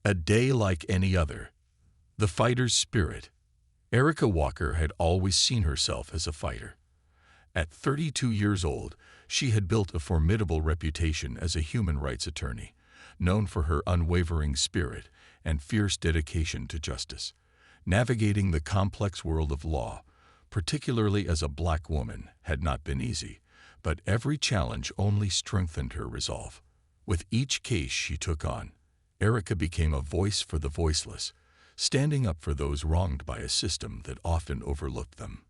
A day like any other. The fighter's spirit. Erica Walker had always seen herself as a fighter. At 32 years old, she had built a formidable reputation as a human rights attorney, known for her unwavering spirit and fierce dedication to justice. Navigating the complex world of law, particularly as a black woman, had not been easy, but every challenge only strengthened her resolve. With each case she took on, Erica became a voice for the voiceless, standing up for those wronged by a system that often overlooked them.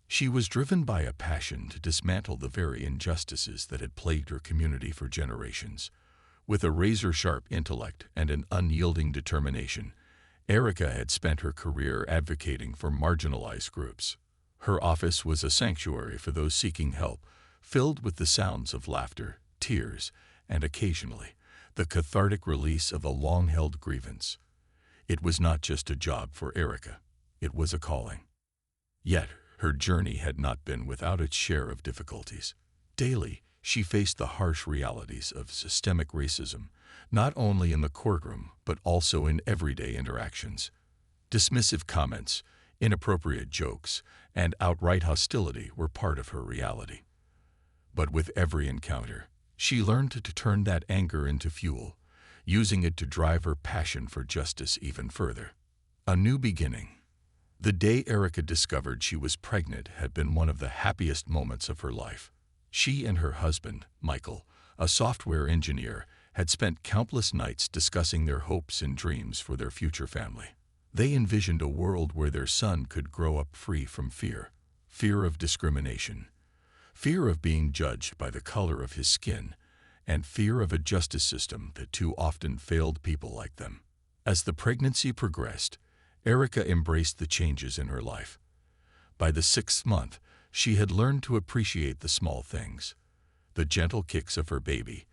She was driven by a passion to dismantle the very injustices that had plagued her community for generations. With a razor-sharp intellect and an unyielding determination, Erica had spent her career advocating for marginalized groups. Her office was a sanctuary for those seeking help, filled with the sounds of laughter, tears, and occasionally, the cathartic release of a long-held grievance. It was not just a job for Erica, it was a calling. Yet, her journey had not been without its share of difficulties. Daily, she faced the harsh realities of systemic racism, not only in the courtroom but also in everyday interactions. Dismissive comments, inappropriate jokes, and outright hostility were part of her reality. But with every encounter, she learned to turn that anger into fuel, using it to drive her passion for justice even further. A new beginning. The day Erica discovered she was pregnant had been one of the happiest moments of her life. She and her husband, Michael, a software engineer, had spent countless nights discussing their hopes and dreams for their future family. They envisioned a world where their son could grow up free from fear of discrimination, fear of being judged by the color of his skin, and fear of a justice system that too often failed people like them. As the pregnancy progressed, Erica embraced the changes in her life. By the 6th month, she had learned to appreciate the small things: the gentle kicks of her baby,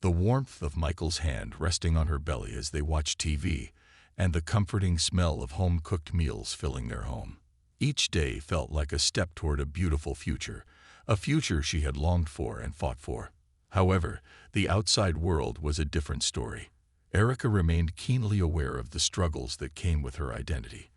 the warmth of Michael's hand resting on her belly as they watched TV, and the comforting smell of home-cooked meals filling their home. Each day felt like a step toward a beautiful future, a future she had longed for and fought for. However, the outside world was a different story. Erica remained keenly aware of the struggles that came with her identity.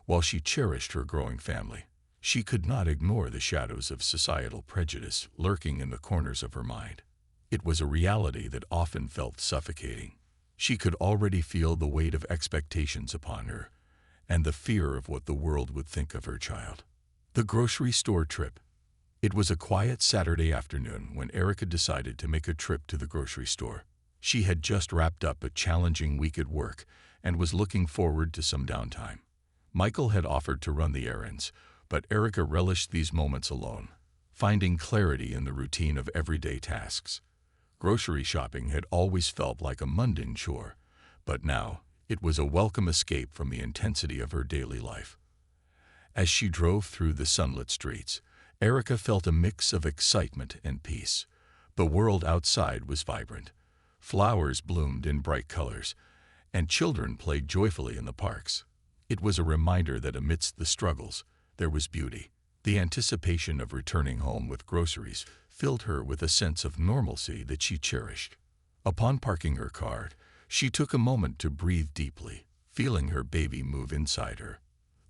While she cherished her growing family, she could not ignore the shadows of societal prejudice lurking in the corners of her mind. It was a reality that often felt suffocating. She could already feel the weight of expectations upon her, and the fear of what the world would think of her child. The grocery store trip. It was a quiet Saturday afternoon when Erica decided to make a trip to the grocery store. She had just wrapped up a challenging week at work and was looking forward to some downtime. Michael had offered to run the errands, but Erica relished these moments alone, finding clarity in the routine of everyday tasks. Grocery shopping had always felt like a mundane chore, but now it was a welcome escape from the intensity of her daily life. As she drove through the sunlit streets, Erica felt a mix of excitement and peace. The world outside was vibrant. Flowers bloomed in bright colors, and children played joyfully in the parks. It was a reminder that amidst the struggles, there was beauty. The anticipation of returning home with groceries filled her with a sense of normalcy that she cherished. Upon parking her car, she took a moment to breathe deeply, feeling her baby move inside her.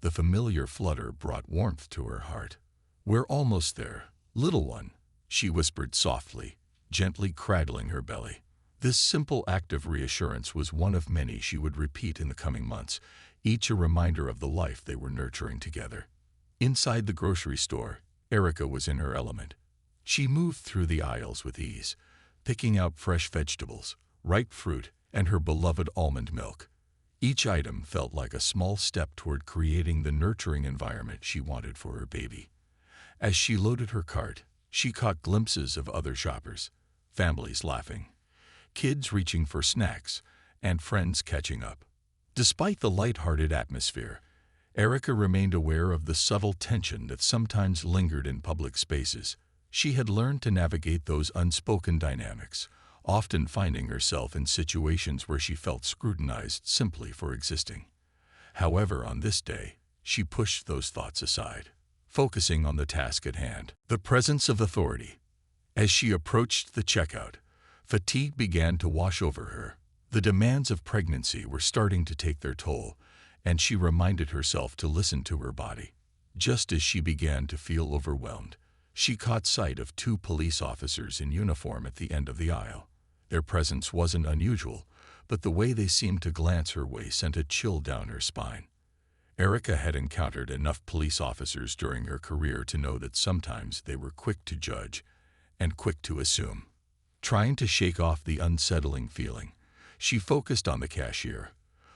The familiar flutter brought warmth to her heart. "We're almost there, little one," she whispered softly, gently cradling her belly. This simple act of reassurance was one of many she would repeat in the coming months, each a reminder of the life they were nurturing together. Inside the grocery store, Erica was in her element. She moved through the aisles with ease, picking out fresh vegetables, ripe fruit, and her beloved almond milk. Each item felt like a small step toward creating the nurturing environment she wanted for her baby. As she loaded her cart, she caught glimpses of other shoppers, families laughing, kids reaching for snacks, and friends catching up. Despite the light-hearted atmosphere, Erica remained aware of the subtle tension that sometimes lingered in public spaces. She had learned to navigate those unspoken dynamics, often finding herself in situations where she felt scrutinized simply for existing. However, on this day, she pushed those thoughts aside, focusing on the task at hand, the presence of authority. As she approached the checkout, fatigue began to wash over her. The demands of pregnancy were starting to take their toll, and she reminded herself to listen to her body. Just as she began to feel overwhelmed, she caught sight of two police officers in uniform at the end of the aisle. Their presence wasn't unusual, but the way they seemed to glance her way sent a chill down her spine. Erica had encountered enough police officers during her career to know that sometimes they were quick to judge and quick to assume. Trying to shake off the unsettling feeling, she focused on the cashier,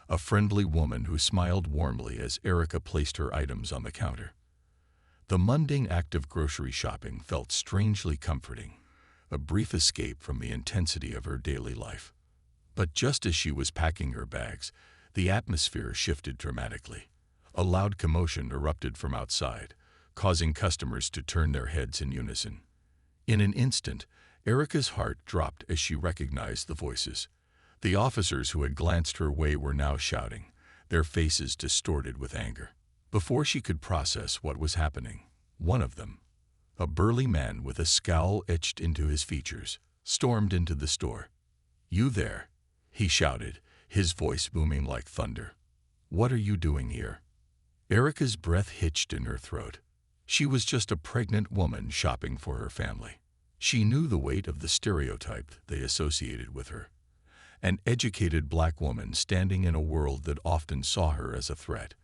a friendly woman who smiled warmly as Erica placed her items on the counter. The mundane act of grocery shopping felt strangely comforting, a brief escape from the intensity of her daily life. But just as she was packing her bags, the atmosphere shifted dramatically. A loud commotion erupted from outside, causing customers to turn their heads in unison. In an instant, Erica's heart dropped as she recognized the voices. The officers who had glanced her way were now shouting, their faces distorted with anger. Before she could process what was happening, one of them, a burly man with a scowl etched into his features, stormed into the store. "You there?" he shouted, his voice booming like thunder. "What are you doing here?" Erica's breath hitched in her throat. She was just a pregnant woman shopping for her family. She knew the weight of the stereotype they associated with her. An educated black woman standing in a world that often saw her as a threat.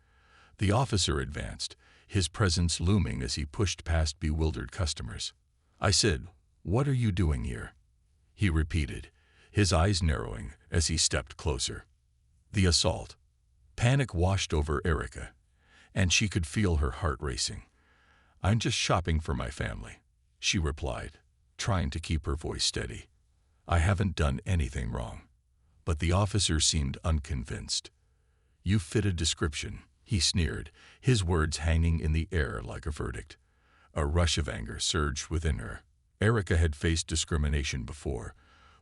The officer advanced, his presence looming as he pushed past bewildered customers. "I said, what are you doing here?" he repeated, his eyes narrowing as he stepped closer. The assault. Panic washed over Erica, and she could feel her heart racing. "I'm just shopping for my family," she replied, trying to keep her voice steady. "I haven't done anything wrong." But the officer seemed unconvinced. "You fit a description," he sneered, his words hanging in the air like a verdict. A rush of anger surged within her. Erica had faced discrimination before,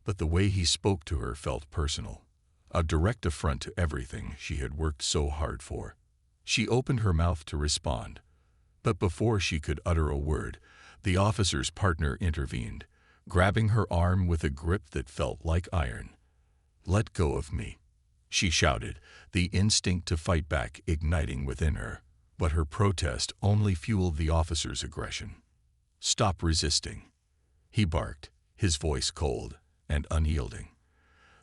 but the way he spoke to her felt personal. A direct affront to everything she had worked so hard for. She opened her mouth to respond, but before she could utter a word, the officer's partner intervened, grabbing her arm with a grip that felt like iron. "Let go of me," she shouted, the instinct to fight back igniting within her. But her protest only fueled the officer's aggression. "Stop resisting," he barked, his voice cold and unyielding.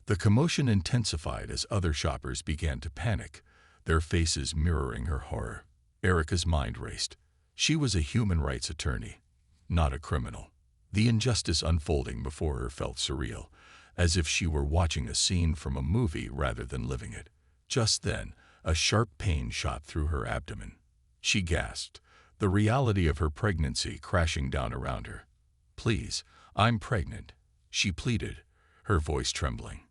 The commotion intensified as other shoppers began to panic, their faces mirroring her horror. Erica's mind raced. She was a human rights attorney, not a criminal. The injustice unfolding before her felt surreal, as if she were watching a scene from a movie rather than living it. Just then, a sharp pain shot through her abdomen. She gasped, the reality of her pregnancy crashing down around her. "Please, I'm pregnant," she pleaded, her voice trembling.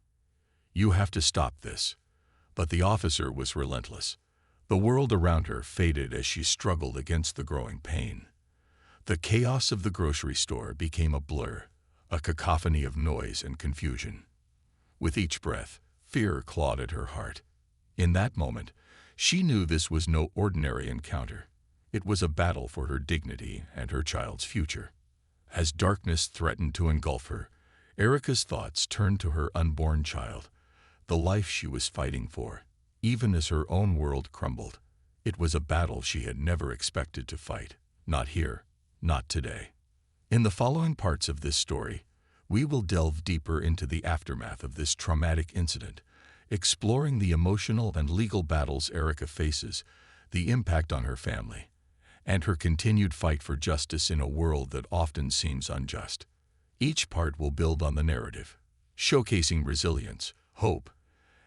"You have to stop this." But the officer was relentless. The world around her faded as she struggled against the growing pain. The chaos of the grocery store became a blur, a cacophony of noise and confusion. With each breath, fear clawed at her heart. In that moment, she knew this was no ordinary encounter. It was a battle for her dignity and her child's future. As darkness threatened to engulf her, Erica's thoughts turned to her unborn child, the life she was fighting for. Even as her own world crumbled, it was a battle she had never expected to fight. Not here, not today. In the following parts of this story, we will delve deeper into the aftermath of this traumatic incident, exploring the emotional and legal battles Erica faces, the impact on her family, and her continued fight for justice in a world that often seems unjust. Each part will build on the narrative, showcasing resilience, hope,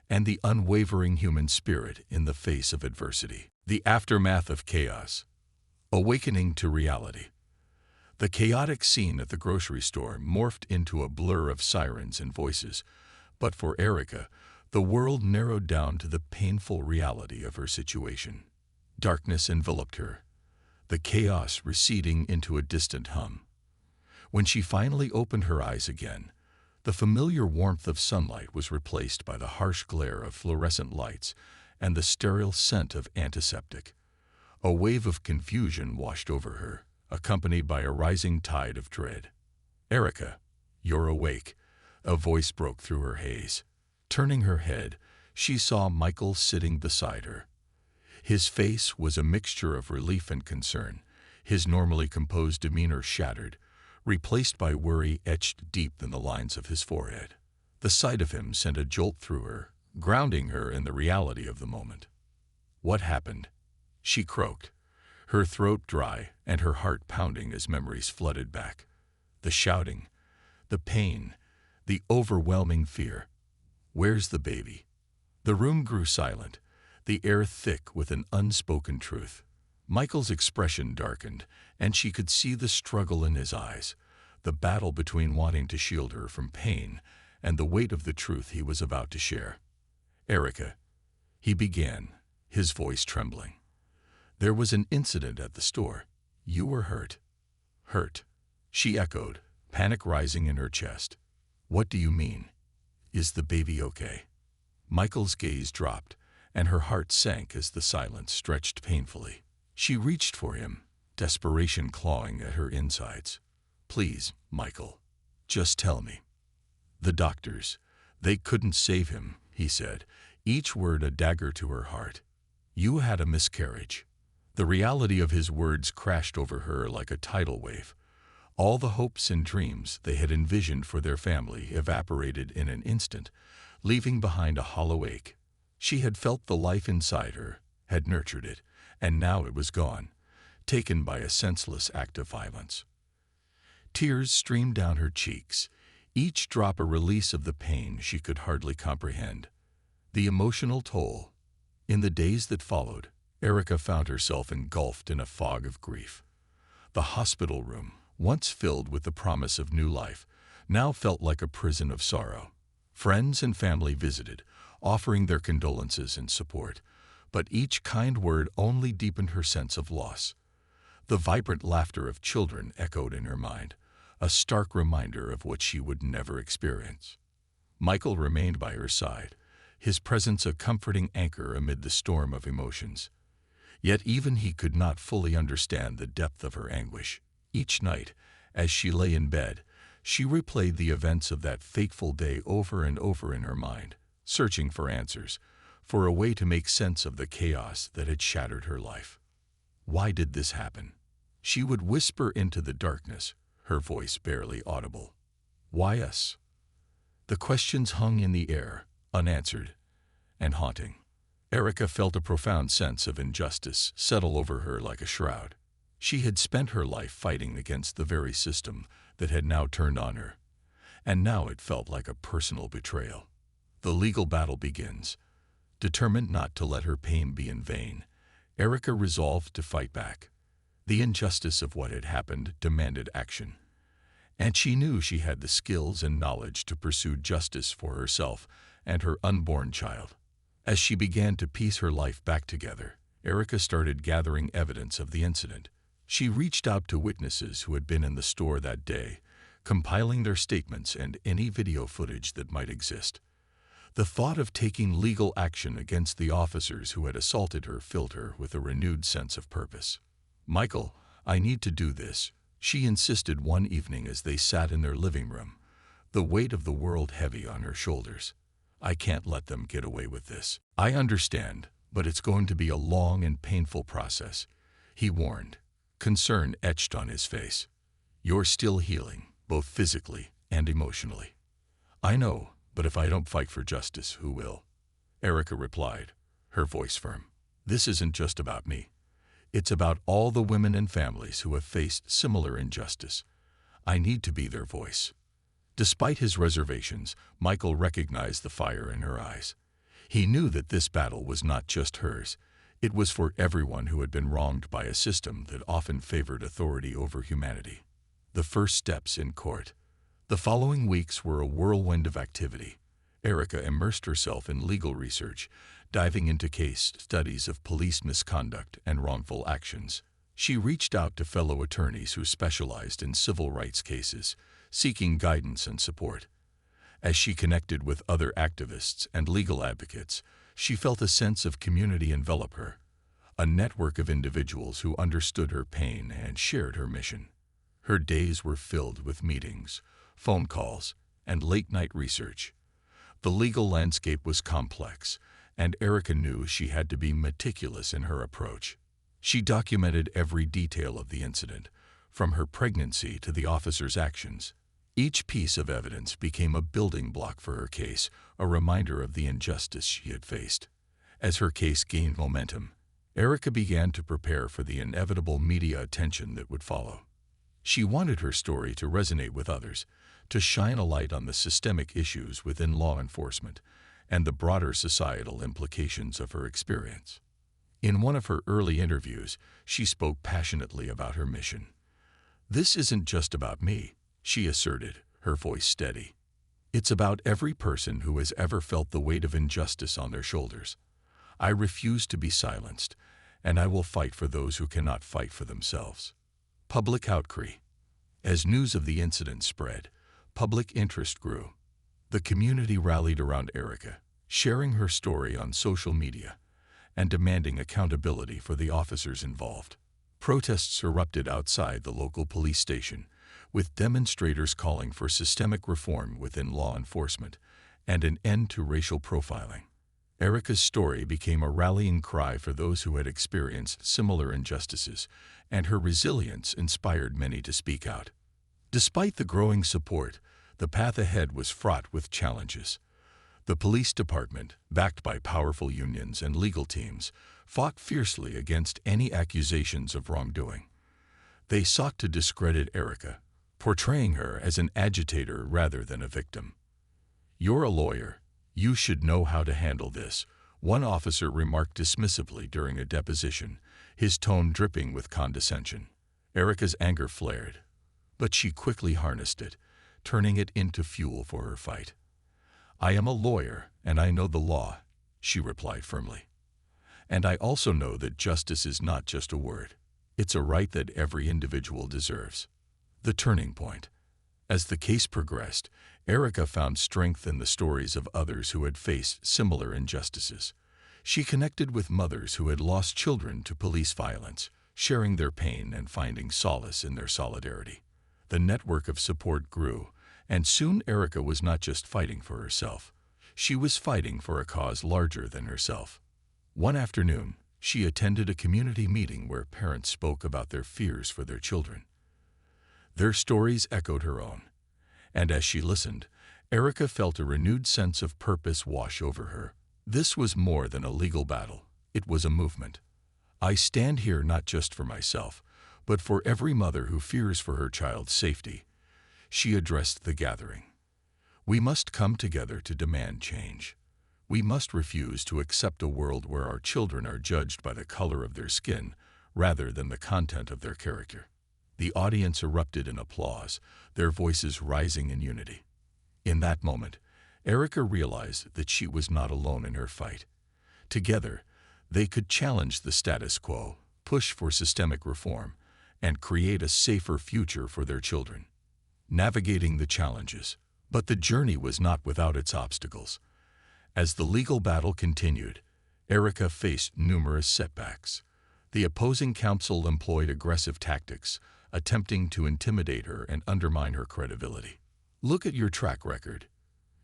and the unwavering human spirit in the face of adversity. The aftermath of chaos. Awakening to reality. The chaotic scene at the grocery store morphed into a blur of sirens and voices, but for Erica, the world narrowed down to the painful reality of her situation. Darkness enveloped her, the chaos receding into a distant hum. When she finally opened her eyes again, the familiar warmth of sunlight was replaced by the harsh glare of fluorescent lights and the sterile scent of antiseptic. A wave of confusion washed over her, accompanied by a rising tide of dread. "Erica, you're awake," a voice broke through her haze. Turning her head, she saw Michael sitting beside her. His face was a mixture of relief and concern, his normally composed demeanor shattered, replaced by worry etched deep in the lines of his forehead. The sight of him sent a jolt through her, grounding her in the reality of the moment. "What happened?" she croaked, her throat dry and her heart pounding as memories flooded back. The shouting, the pain, the overwhelming fear. "Where's the baby?" The room grew silent, the air thick with an unspoken truth. Michael's expression darkened, and she could see the struggle in his eyes, the battle between wanting to shield her from pain and the weight of the truth he was about to share. "Erica," he began, his voice trembling. "There was an incident at the store. You were hurt." "Hurt?" she echoed, panic rising in her chest. "What do you mean? Is the baby okay?" Michael's gaze dropped, and her heart sank as the silence stretched painfully. She reached for him, desperation clawing at her insides. "Please, Michael, just tell me." "The doctors, they couldn't save him," he said, each word a dagger to her heart. "You had a miscarriage." The reality of his words crashed over her like a tidal wave. All the hopes and dreams they had envisioned for their family evaporated in an instant, leaving behind a hollow ache. She had felt the life inside her, had nurtured it, and now it was gone, taken by a senseless act of violence. Tears streamed down her cheeks, each drop a release of the pain she could hardly comprehend. The emotional toll. In the days that followed, Erica found herself engulfed in a fog of grief. The hospital room, once filled with the promise of new life, now felt like a prison of sorrow. Friends and family visited, offering their condolences and support, but each kind word only deepened her sense of loss. The vibrant laughter of children echoed in her mind, a stark reminder of what she would never experience. Michael remained by her side, his presence a comforting anchor amid the storm of emotions. Yet even he could not fully understand the depth of her anguish. Each night, as she lay in bed, she replayed the events of that fateful day over and over in her mind, searching for answers, for a way to make sense of the chaos that had shattered her life. Why did this happen? She would whisper into the darkness, her voice barely audible. Why us? The questions hung in the air, unanswered and haunting. Erica felt a profound sense of injustice settle over her like a shroud. She had spent her life fighting against the very system that had now turned on her, and now it felt like a personal betrayal. The legal battle begins. Determined not to let her pain be in vain, Erica resolved to fight back. The injustice of what had happened demanded action, and she knew she had the skills and knowledge to pursue justice for herself and her unborn child. As she began to piece her life back together, Erica started gathering evidence of the incident. She reached out to witnesses who had been in the store that day, compiling their statements and any video footage that might exist. The thought of taking legal action against the officers who had assaulted her filled her with a renewed sense of purpose. "Michael, I need to do this," she insisted one evening as they sat in their living room, the weight of the world heavy on her shoulders. "I can't let them get away with this." "I understand, but it's going to be a long and painful process," he warned, concern etched on his face. "You're still healing, both physically and emotionally." "I know, but if I don't fight for justice, who will?" Erica replied, her voice firm. "This isn't just about me. It's about all the women and families who have faced similar injustice. I need to be their voice." Despite his reservations, Michael recognized the fire in her eyes. He knew that this battle was not just hers. It was for everyone who had been wronged by a system that often favored authority over humanity. The first steps in court. The following weeks were a whirlwind of activity. Erica immersed herself in legal research, diving into case studies of police misconduct and wrongful actions. She reached out to fellow attorneys who specialized in civil rights cases, seeking guidance and support. As she connected with other activists and legal advocates, she felt a sense of community envelop her, a network of individuals who understood her pain and shared her mission. Her days were filled with meetings, phone calls, and late-night research. The legal landscape was complex, and Erica knew she had to be meticulous in her approach. She documented every detail of the incident, from her pregnancy to the officer's actions. Each piece of evidence became a building block for her case, a reminder of the injustice she had faced. As her case gained momentum, Erica began to prepare for the inevitable media attention that would follow. She wanted her story to resonate with others, to shine a light on the systemic issues within law enforcement and the broader societal implications of her experience. In one of her early interviews, she spoke passionately about her mission. "This isn't just about me," she asserted, her voice steady. "It's about every person who has ever felt the weight of injustice on their shoulders. I refuse to be silenced, and I will fight for those who cannot fight for themselves." Public outcry. As news of the incident spread, public interest grew. The community rallied around Erica, sharing her story on social media and demanding accountability for the officers involved. Protests erupted outside the local police station, with demonstrators calling for systemic reform within law enforcement and an end to racial profiling. Erica's story became a rallying cry for those who had experienced similar injustices, and her resilience inspired many to speak out. Despite the growing support, the path ahead was fraught with challenges. The police department, backed by powerful unions and legal teams, fought fiercely against any accusations of wrongdoing. They sought to discredit Erica, portraying her as an agitator rather than a victim. "You're a lawyer. You should know how to handle this," one officer remarked dismissively during a deposition, his tone dripping with condescension. Erica's anger flared, but she quickly harnessed it, turning it into fuel for her fight. "I am a lawyer, and I know the law," she replied firmly. "And I also know that justice is not just a word. It's a right that every individual deserves." The turning point. As the case progressed, Erica found strength in the stories of others who had faced similar injustices. She connected with mothers who had lost children to police violence, sharing their pain and finding solace in their solidarity. The network of support grew, and soon Erica was not just fighting for herself. She was fighting for a cause larger than herself. One afternoon, she attended a community meeting where parents spoke about their fears for their children. Their stories echoed her own, and as she listened, Erica felt a renewed sense of purpose wash over her. This was more than a legal battle. It was a movement. "I stand here not just for myself, but for every mother who fears for her child's safety," she addressed the gathering. "We must come together to demand change. We must refuse to accept a world where our children are judged by the color of their skin rather than the content of their character." The audience erupted in applause, their voices rising in unity. In that moment, Erica realized that she was not alone in her fight. Together, they could challenge the status quo, push for systemic reform, and create a safer future for their children. Navigating the challenges. But the journey was not without its obstacles. As the legal battle continued, Erica faced numerous setbacks. The opposing counsel employed aggressive tactics, attempting to intimidate her and undermine her credibility. "Look at your track record.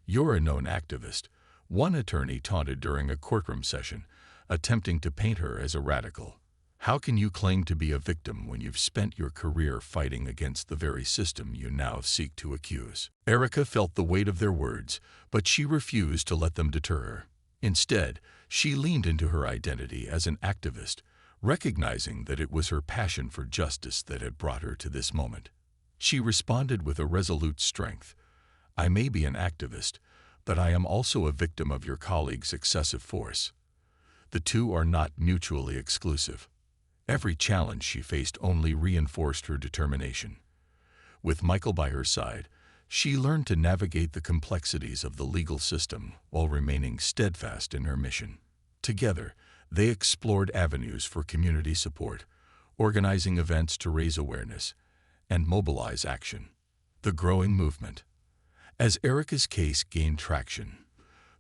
You're a known activist," one attorney taunted during a courtroom session, attempting to paint her as a radical. "How can you claim to be a victim when you've spent your career fighting against the very system you now seek to accuse?" Erica felt the weight of their words, but she refused to let them deter her. Instead, she leaned into her identity as an activist, recognizing that it was her passion for justice that had brought her to this moment. She responded with a resolute strength. "I may be an activist, but I am also a victim of your colleagues' excessive force. The two are not mutually exclusive." Every challenge she faced only reinforced her determination. With Michael by her side, she learned to navigate the complexities of the legal system while remaining steadfast in her mission. Together, they explored avenues for community support, organizing events to raise awareness and mobilize action. The growing movement. As Erica's case gained traction,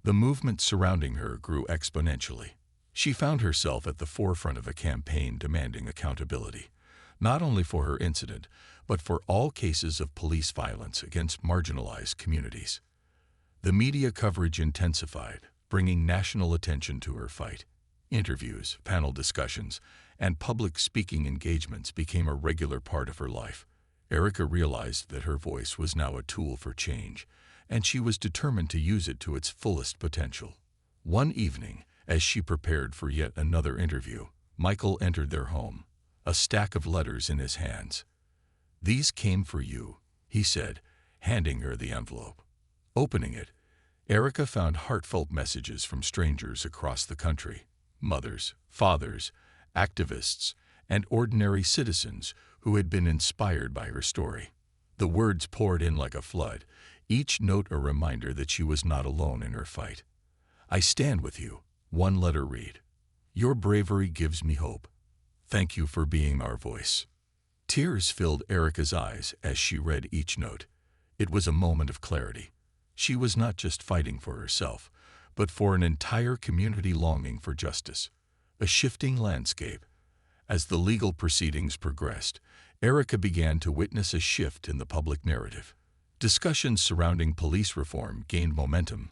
the movement surrounding her grew exponentially. She found herself at the forefront of a campaign demanding accountability, not only for her incident, but for all cases of police violence against marginalized communities. The media coverage intensified, bringing national attention to her fight. Interviews, panel discussions, and public speaking engagements became a regular part of her life. Erica realized that her voice was now a tool for change, and she was determined to use it to its fullest potential. One evening, as she prepared for yet another interview, Michael entered their home, a stack of letters in his hands. "These came for you," he said, handing her the envelope. Opening it, Erica found heartfelt messages from strangers across the country, mothers, fathers, activists, and ordinary citizens who had been inspired by her story. The words poured in like a flood, each note a reminder that she was not alone in her fight. "I stand with you," one letter read. "Your bravery gives me hope. Thank you for being our voice." Tears filled Erica's eyes as she read each note. It was a moment of clarity. She was not just fighting for herself, but for an entire community longing for justice. A shifting landscape. As the legal proceedings progressed, Erica began to witness a shift in the public narrative. Discussions surrounding police reform gained momentum,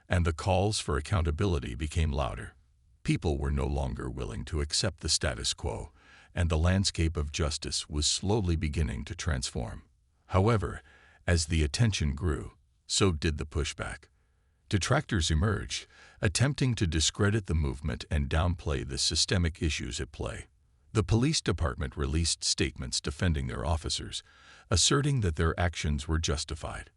and the calls for accountability became louder. People were no longer willing to accept the status quo, and the landscape of justice was slowly beginning to transform. However, as the attention grew, so did the pushback. Detractors emerged, attempting to discredit the movement and downplay the systemic issues at play. The police department released statements defending their officers, asserting that their actions were justified.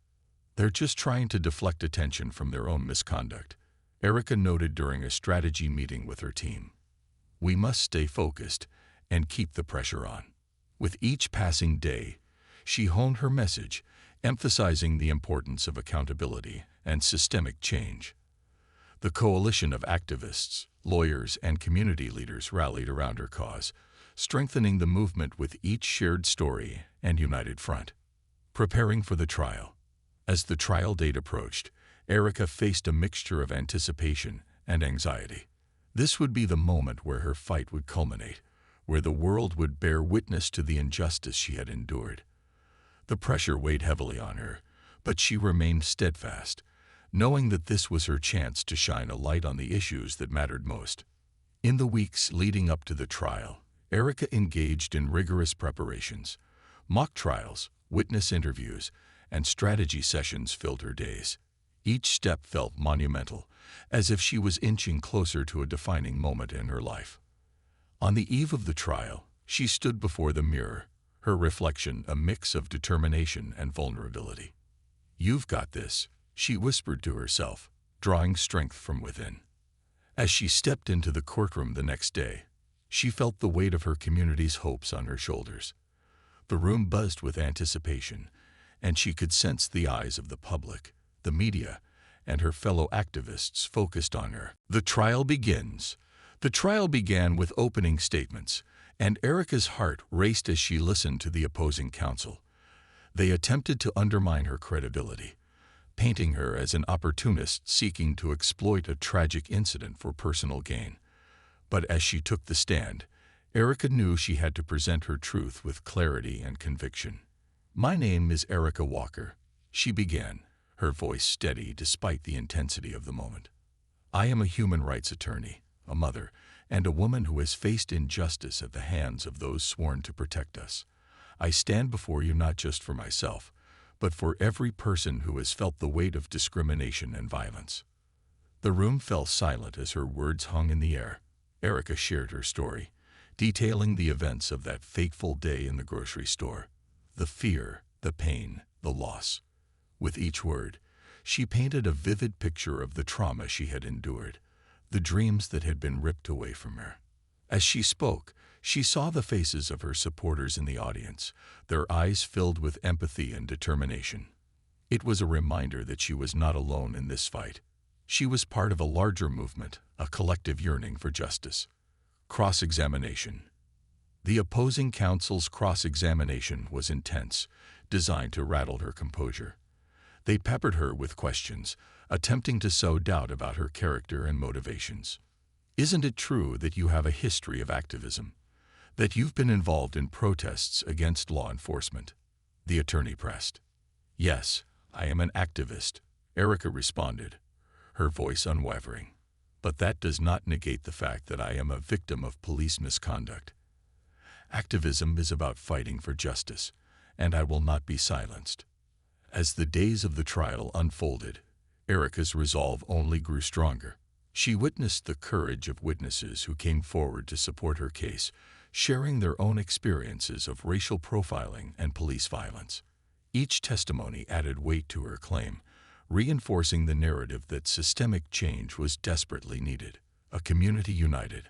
"They're just trying to deflect attention from their own misconduct," Erica noted during a strategy meeting with her team. "We must stay focused and keep the pressure on." With each passing day, she honed her message, emphasizing the importance of accountability and systemic change. The coalition of activists, lawyers, and community leaders rallied around her cause, strengthening the movement with each shared story and united front. Preparing for the trial. As the trial date approached, Erica faced a mixture of anticipation and anxiety. This would be the moment where her fight would culminate, where the world would bear witness to the injustice she had endured. The pressure weighed heavily on her, but she remained steadfast, knowing that this was her chance to shine a light on the issues that mattered most. In the weeks leading up to the trial, Erica engaged in rigorous preparations. Mock trials, witness interviews, and strategy sessions filled her days. Each step felt monumental, as if she was inching closer to a defining moment in her life. On the eve of the trial, she stood before the mirror, her reflection a mix of determination and vulnerability. "You've got this," she whispered to herself, drawing strength from within. As she stepped into the courtroom the next day, she felt the weight of her community's hopes on her shoulders. The room buzzed with anticipation, and she could sense the eyes of the public, the media, and her fellow activists focused on her. The trial begins. The trial began with opening statements, and Erica's heart raced as she listened to the opposing counsel. They attempted to undermine her credibility, painting her as an opportunist seeking to exploit a tragic incident for personal gain. But as she took the stand, Erica knew she had to present her truth with clarity and conviction. "My name is Erica Walker," she began, her voice steady despite the intensity of the moment. "I am a human rights attorney, a mother, and a woman who has faced injustice at the hands of those sworn to protect us. I stand before you not just for myself, but for every person who has felt the weight of discrimination and violence." The room fell silent as her words hung in the air. Erica shared her story, detailing the events of that fateful day in the grocery store. The fear, the pain, the loss. With each word, she painted a vivid picture of the trauma she had endured, the dreams that had been ripped away from her. As she spoke, she saw the faces of her supporters in the audience, their eyes filled with empathy and determination. It was a reminder that she was not alone in this fight. She was part of a larger movement, a collective yearning for justice. Cross-examination. The opposing counsel's cross-examination was intense, designed to rattle her composure. They peppered her with questions, attempting to sow doubt about her character and motivations. "Isn't it true that you have a history of activism? That you've been involved in protests against law enforcement?" The attorney pressed. "Yes, I am an activist," Erica responded, her voice unwavering. "But that does not negate the fact that I am a victim of police misconduct. Activism is about fighting for justice, and I will not be silenced." As the days of the trial unfolded, Erica's resolve only grew stronger. She witnessed the courage of witnesses who came forward to support her case, sharing their own experiences of racial profiling and police violence. Each testimony added weight to her claim, reinforcing the narrative that systemic change was desperately needed. A community united.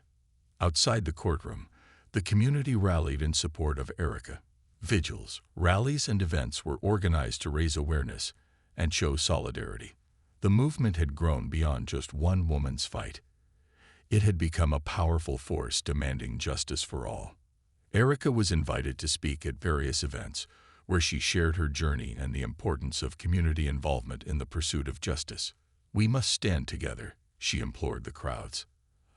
Outside the courtroom, the community rallied in support of Erica. Vigils, rallies, and events were organized to raise awareness and show solidarity. The movement had grown beyond just one woman's fight. It had become a powerful force demanding justice for all. Erica was invited to speak at various events, where she shared her journey and the importance of community involvement in the pursuit of justice. "We must stand together," she implored the crowds.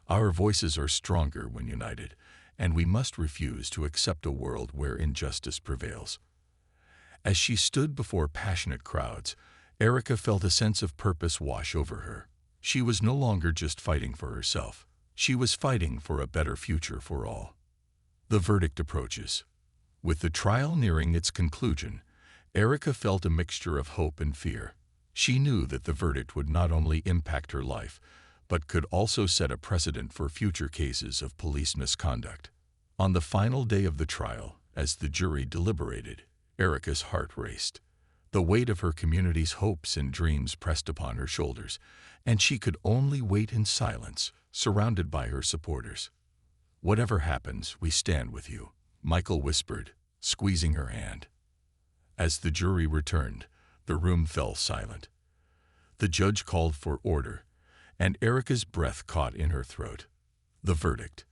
"Our voices are stronger when united, and we must refuse to accept a world where injustice prevails." As she stood before passionate crowds, Erica felt a sense of purpose wash over her. She was no longer just fighting for herself. She was fighting for a better future for all. The verdict approaches. With the trial nearing its conclusion, Erica felt a mixture of hope and fear. She knew that the verdict would not only impact her life, but could also set a precedent for future cases of police misconduct. On the final day of the trial, as the jury deliberated, Erica's heart raced. The weight of her community's hopes and dreams pressed upon her shoulders, and she could only wait in silence, surrounded by her supporters. "Whatever happens, we stand with you," Michael whispered, squeezing her hand. As the jury returned, the room fell silent. The judge called for order, and Erica's breath caught in her throat. The verdict.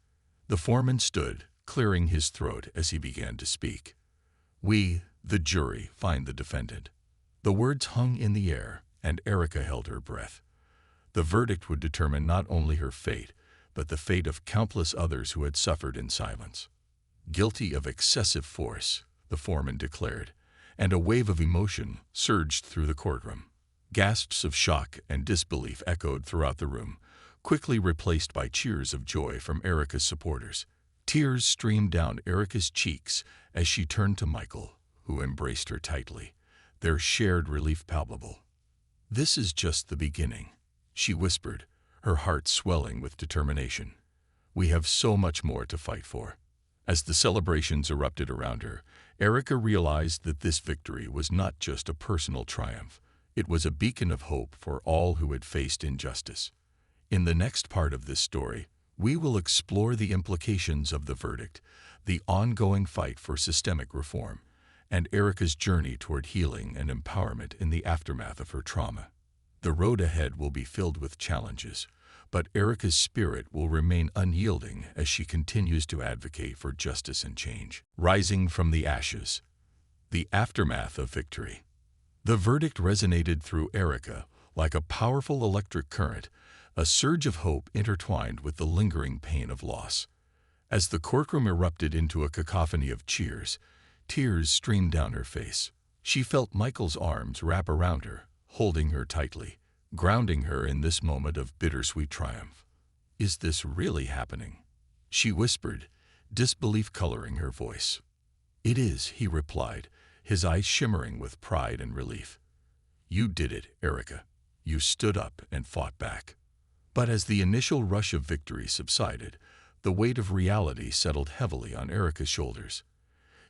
The foreman stood, clearing his throat as he began to speak. "We, the jury, find the defendant." The words hung in the air, and Erica held her breath. The verdict would determine not only her fate, but the fate of countless others who had suffered in silence. "Guilty of excessive force," the foreman declared, and a wave of emotion surged through the courtroom. Gasps of shock and disbelief echoed throughout the room, quickly replaced by cheers of joy from Erica's supporters. Tears streamed down Erica's cheeks as she turned to Michael, who embraced her tightly, their shared relief palpable. "This is just the beginning," she whispered, her heart swelling with determination. "We have so much more to fight for." As the celebrations erupted around her, Erica realized that this victory was not just a personal triumph. It was a beacon of hope for all who had faced injustice. In the next part of this story, we will explore the implications of the verdict, the ongoing fight for systemic reform, and Erica's journey toward healing and empowerment in the aftermath of her trauma. The road ahead will be filled with challenges, but Erica's spirit will remain unyielding as she continues to advocate for justice and change. Rising from the ashes. The aftermath of victory. The verdict resonated through Erica like a powerful electric current, a surge of hope intertwined with the lingering pain of loss. As the courtroom erupted into a cacophony of cheers, tears streamed down her face. She felt Michael's arms wrap around her, holding her tightly, grounding her in this moment of bittersweet triumph. "Is this really happening?" she whispered, disbelief coloring her voice. "It is," he replied, his eyes shimmering with pride and relief. "You did it, Erica. You stood up and fought back." But as the initial rush of victory subsided, the weight of reality settled heavily on Erica's shoulders.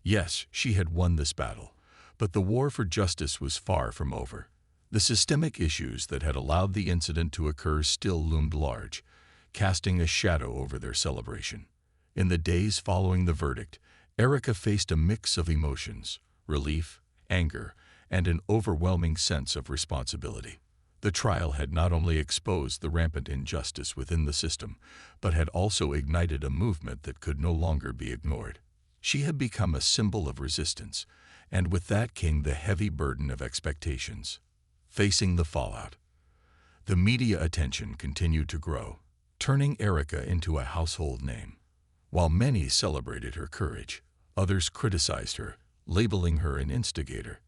Yes, she had won this battle, but the war for justice was far from over. The systemic issues that had allowed the incident to occur still loomed large, casting a shadow over their celebration. In the days following the verdict, Erica faced a mix of emotions: relief, anger, and an overwhelming sense of responsibility. The trial had not only exposed the rampant injustice within the system, but had also ignited a movement that could no longer be ignored. She had become a symbol of resistance, and with that came the heavy burden of expectations. Facing the fallout. The media attention continued to grow, turning Erica into a household name. While many celebrated her courage, others criticized her, labeling her an instigator.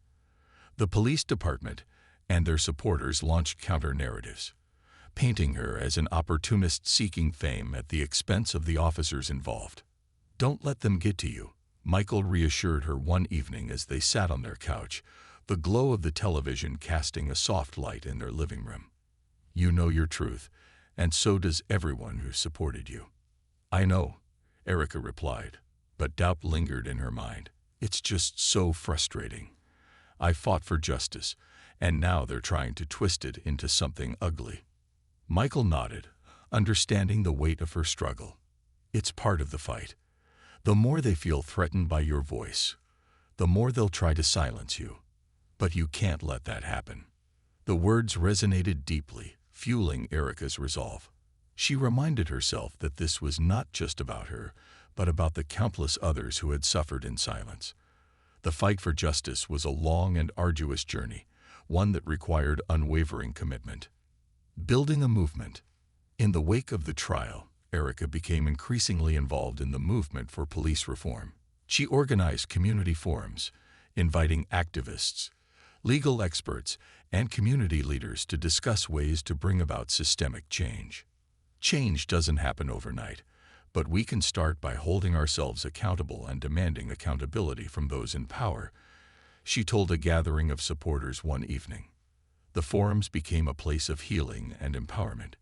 The police department and their supporters launched counter-narratives, painting her as an opportunist seeking fame at the expense of the officers involved. "Don't let them get to you," Michael reassured her one evening as they sat on their couch, the glow of the television casting a soft light in their living room. "You know your truth, and so does everyone who supported you." "I know," Erica replied, but doubt lingered in her mind. "It's just so frustrating. I fought for justice, and now they're trying to twist it into something ugly." Michael nodded, understanding the weight of her struggle. "It's part of the fight. The more they feel threatened by your voice, the more they'll try to silence you. But you can't let that happen." The words resonated deeply, fueling Erica's resolve. She reminded herself that this was not just about her, but about the countless others who had suffered in silence. The fight for justice was a long and arduous journey, one that required unwavering commitment. Building a movement. In the wake of the trial, Erica became increasingly involved in the movement for police reform. She organized community forums, inviting activists, legal experts, and community leaders to discuss ways to bring about systemic change. Change doesn't happen overnight, but we can start by holding ourselves accountable and demanding accountability from those in power, she told a gathering of supporters one evening. The forums became a place of healing and empowerment.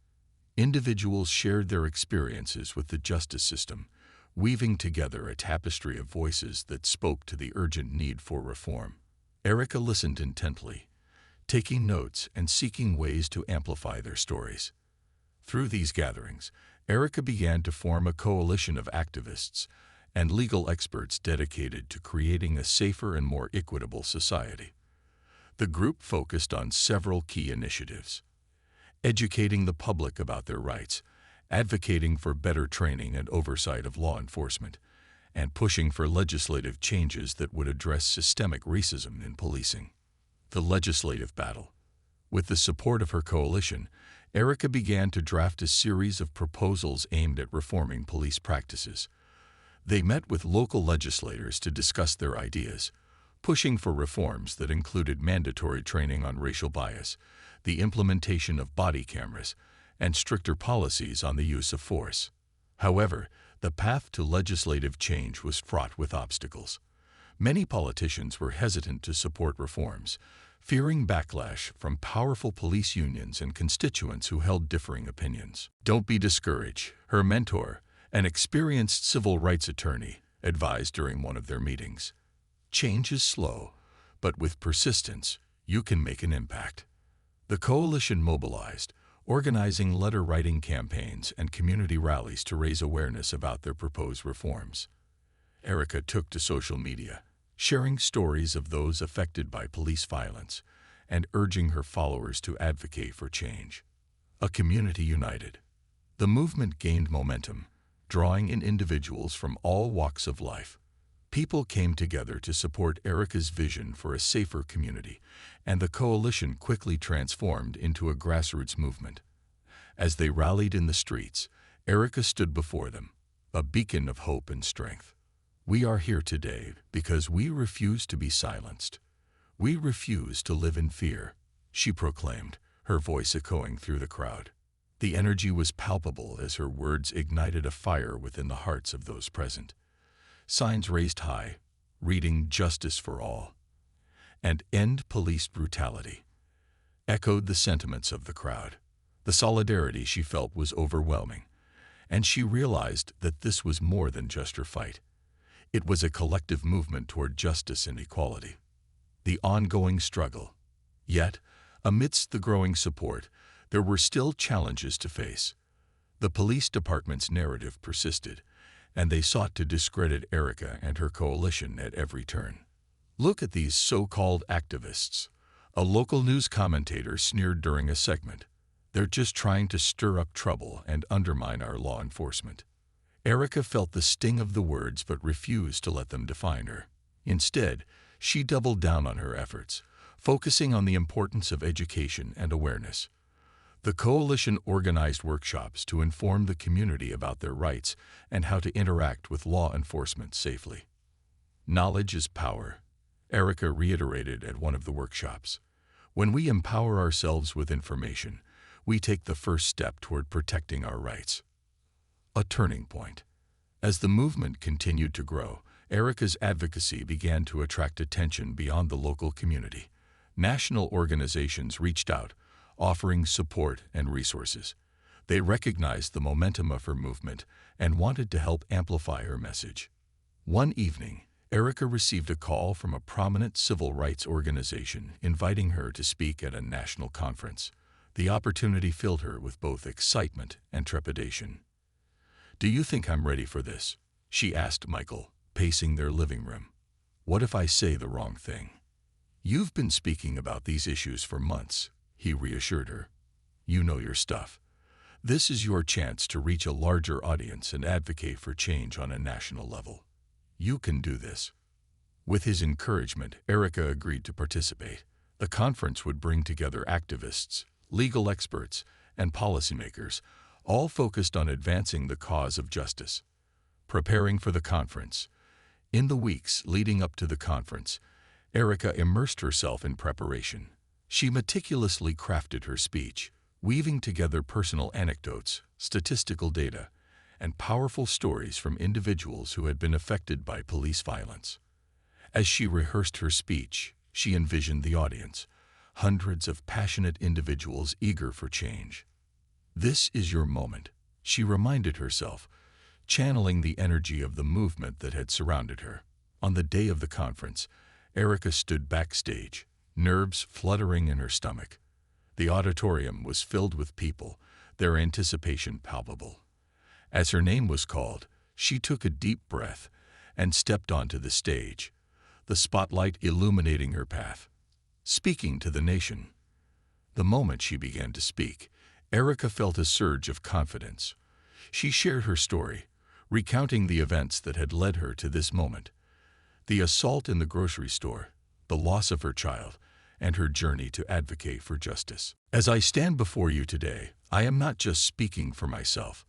Individuals shared their experiences with the justice system, weaving together a tapestry of voices that spoke to the urgent need for reform. Erica listened intently, taking notes and seeking ways to amplify their stories. Through these gatherings, Erica began to form a coalition of activists and legal experts dedicated to creating a safer and more equitable society. The group focused on several key initiatives: educating the public about their rights, advocating for better training and oversight of law enforcement, and pushing for legislative changes that would address systemic racism in policing. The legislative battle. With the support of her coalition, Erica began to draft a series of proposals aimed at reforming police practices. They met with local legislators to discuss their ideas, pushing for reforms that included mandatory training on racial bias, the implementation of body cameras, and stricter policies on the use of force. However, the path to legislative change was fraught with obstacles. Many politicians were hesitant to support reforms, fearing backlash from powerful police unions and constituents who held differing opinions. "Don't be discouraged," her mentor, an experienced civil rights attorney, advised during one of their meetings. "Change is slow, but with persistence, you can make an impact." The coalition mobilized, organizing letter-writing campaigns and community rallies to raise awareness about their proposed reforms. Erica took to social media, sharing stories of those affected by police violence and urging her followers to advocate for change. A community united. The movement gained momentum, drawing in individuals from all walks of life. People came together to support Erica's vision for a safer community, and the coalition quickly transformed into a grassroots movement. As they rallied in the streets, Erica stood before them, a beacon of hope and strength. "We are here today because we refuse to be silenced. We refuse to live in fear," she proclaimed, her voice echoing through the crowd. The energy was palpable as her words ignited a fire within the hearts of those present. Signs raised high, reading "Justice for All" and "End Police Brutality" echoed the sentiments of the crowd. The solidarity she felt was overwhelming, and she realized that this was more than just her fight. It was a collective movement toward justice and equality. The ongoing struggle. Yet, amidst the growing support, there were still challenges to face. The police department's narrative persisted, and they sought to discredit Erica and her coalition at every turn. "Look at these so-called activists," a local news commentator sneered during a segment. "They're just trying to stir up trouble and undermine our law enforcement." Erica felt the sting of the words but refused to let them define her. Instead, she doubled down on her efforts, focusing on the importance of education and awareness. The coalition organized workshops to inform the community about their rights and how to interact with law enforcement safely. "Knowledge is power," Erica reiterated at one of the workshops. When we empower ourselves with information, we take the first step toward protecting our rights. A turning point. As the movement continued to grow, Erica's advocacy began to attract attention beyond the local community. National organizations reached out, offering support and resources. They recognized the momentum of her movement and wanted to help amplify her message. One evening, Erica received a call from a prominent civil rights organization inviting her to speak at a national conference. The opportunity filled her with both excitement and trepidation. "Do you think I'm ready for this?" she asked Michael, pacing their living room. "What if I say the wrong thing?" "You've been speaking about these issues for months," he reassured her. "You know your stuff. This is your chance to reach a larger audience and advocate for change on a national level. You can do this." With his encouragement, Erica agreed to participate. The conference would bring together activists, legal experts, and policymakers, all focused on advancing the cause of justice. Preparing for the conference. In the weeks leading up to the conference, Erica immersed herself in preparation. She meticulously crafted her speech, weaving together personal anecdotes, statistical data, and powerful stories from individuals who had been affected by police violence. As she rehearsed her speech, she envisioned the audience, hundreds of passionate individuals eager for change. "This is your moment," she reminded herself, channeling the energy of the movement that had surrounded her. On the day of the conference, Erica stood backstage, nerves fluttering in her stomach. The auditorium was filled with people, their anticipation palpable. As her name was called, she took a deep breath and stepped onto the stage, the spotlight illuminating her path. Speaking to the nation. The moment she began to speak, Erica felt a surge of confidence. She shared her story, recounting the events that had led her to this moment. The assault in the grocery store, the loss of her child, and her journey to advocate for justice. "As I stand before you today, I am not just speaking for myself.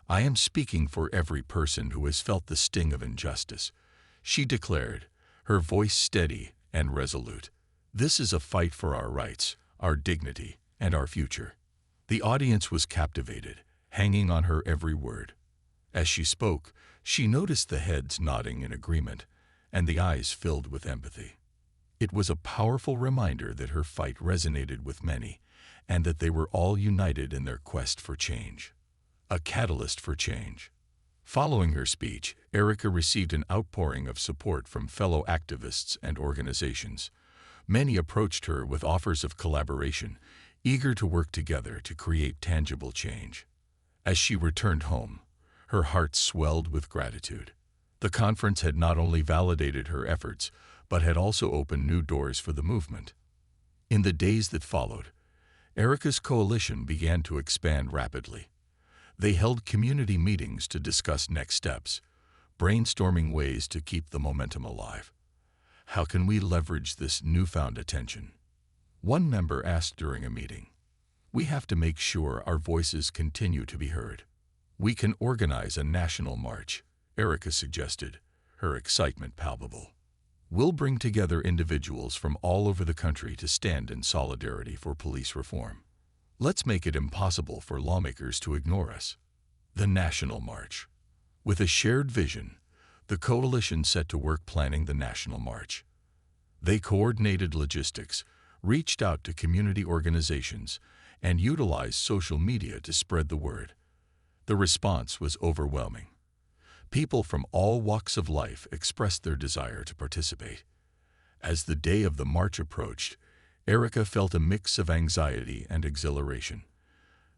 I am speaking for every person who has felt the sting of injustice," she declared, her voice steady and resolute. "This is a fight for our rights, our dignity, and our future." The audience was captivated, hanging on her every word. As she spoke, she noticed the heads nodding in agreement and the eyes filled with empathy. It was a powerful reminder that her fight resonated with many and that they were all united in their quest for change. A catalyst for change. Following her speech, Erica received an outpouring of support from fellow activists and organizations. Many approached her with offers of collaboration, eager to work together to create tangible change. As she returned home, her heart swelled with gratitude. The conference had not only validated her efforts, but had also opened new doors for the movement. In the days that followed, Erica's coalition began to expand rapidly. They held community meetings to discuss next steps, brainstorming ways to keep the momentum alive. "How can we leverage this newfound attention?" One member asked during a meeting. "We have to make sure our voices continue to be heard. We can organize a national march," Erica suggested, her excitement palpable. "We'll bring together individuals from all over the country to stand in solidarity for police reform. Let's make it impossible for lawmakers to ignore us." The National March. With a shared vision, the coalition set to work planning the National March. They coordinated logistics, reached out to community organizations, and utilized social media to spread the word. The response was overwhelming. People from all walks of life expressed their desire to participate. As the day of the march approached, Erica felt a mix of anxiety and exhilaration.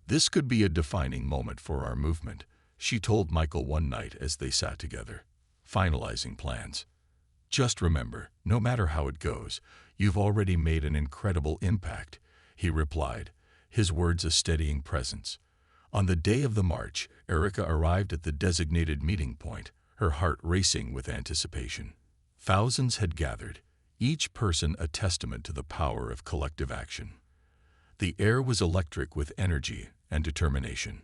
"This could be a defining moment for our movement," she told Michael one night as they sat together, finalizing plans. "Just remember, no matter how it goes, you've already made an incredible impact," he replied, his words a steadying presence. On the day of the march, Erica arrived at the designated meeting point, her heart racing with anticipation. Thousands had gathered, each person a testament to the power of collective action. The air was electric with energy and determination.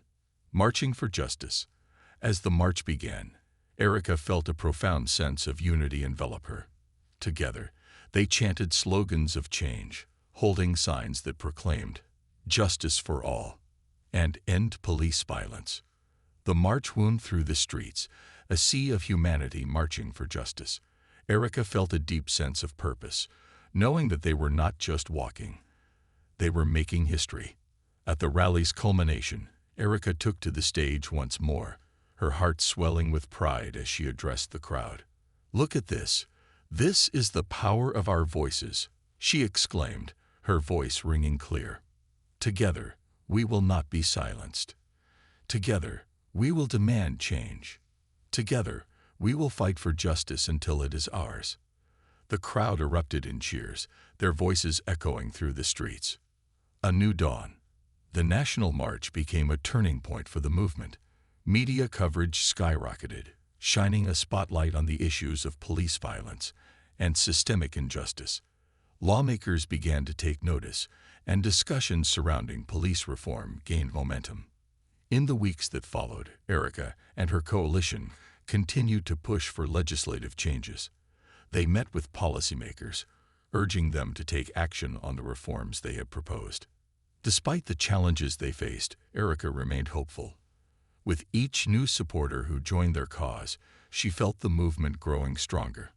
Marching for justice. As the march began, Erica felt a profound sense of unity envelop her. Together, they chanted slogans of change, holding signs that proclaimed "Justice for all" and "End police violence." The march wound through the streets, a sea of humanity marching for justice. Erica felt a deep sense of purpose, knowing that they were not just walking. They were making history. At the rally's culmination, Erica took to the stage once more, her heart swelling with pride as she addressed the crowd. "Look at this. This is the power of our voices," she exclaimed, her voice ringing clear. "Together, we will not be silenced. Together, we will demand change. Together, we will fight for justice until it is ours." The crowd erupted in cheers, their voices echoing through the streets. A new dawn. The National March became a turning point for the movement. Media coverage skyrocketed, shining a spotlight on the issues of police violence and systemic injustice. Lawmakers began to take notice, and discussions surrounding police reform gained momentum. In the weeks that followed, Erica and her coalition continued to push for legislative changes. They met with policymakers, urging them to take action on the reforms they had proposed. Despite the challenges they faced, Erica remained hopeful. With each new supporter who joined their cause, she felt the movement growing stronger.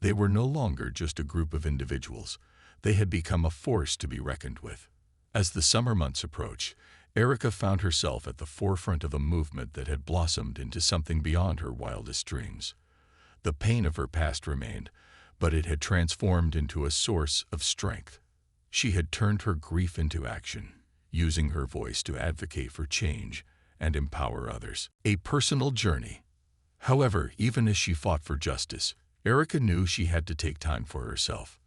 They were no longer just a group of individuals. They had become a force to be reckoned with. As the summer months approached, Erica found herself at the forefront of a movement that had blossomed into something beyond her wildest dreams. The pain of her past remained, but it had transformed into a source of strength. She had turned her grief into action, using her voice to advocate for change and empower others. A personal journey. However, even as she fought for justice, Erica knew she had to take time for herself.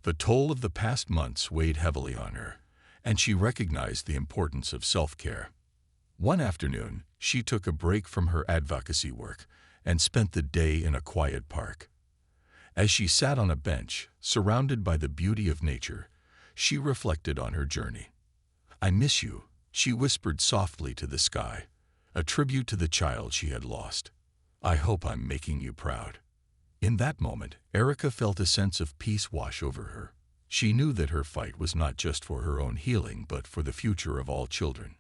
The toll of the past months weighed heavily on her, and she recognized the importance of self-care. One afternoon, she took a break from her advocacy work and spent the day in a quiet park. As she sat on a bench, surrounded by the beauty of nature, she reflected on her journey. "I miss you," she whispered softly to the sky, a tribute to the child she had lost. "I hope I'm making you proud." In that moment, Erica felt a sense of peace wash over her. She knew that her fight was not just for her own healing, but for the future of all children.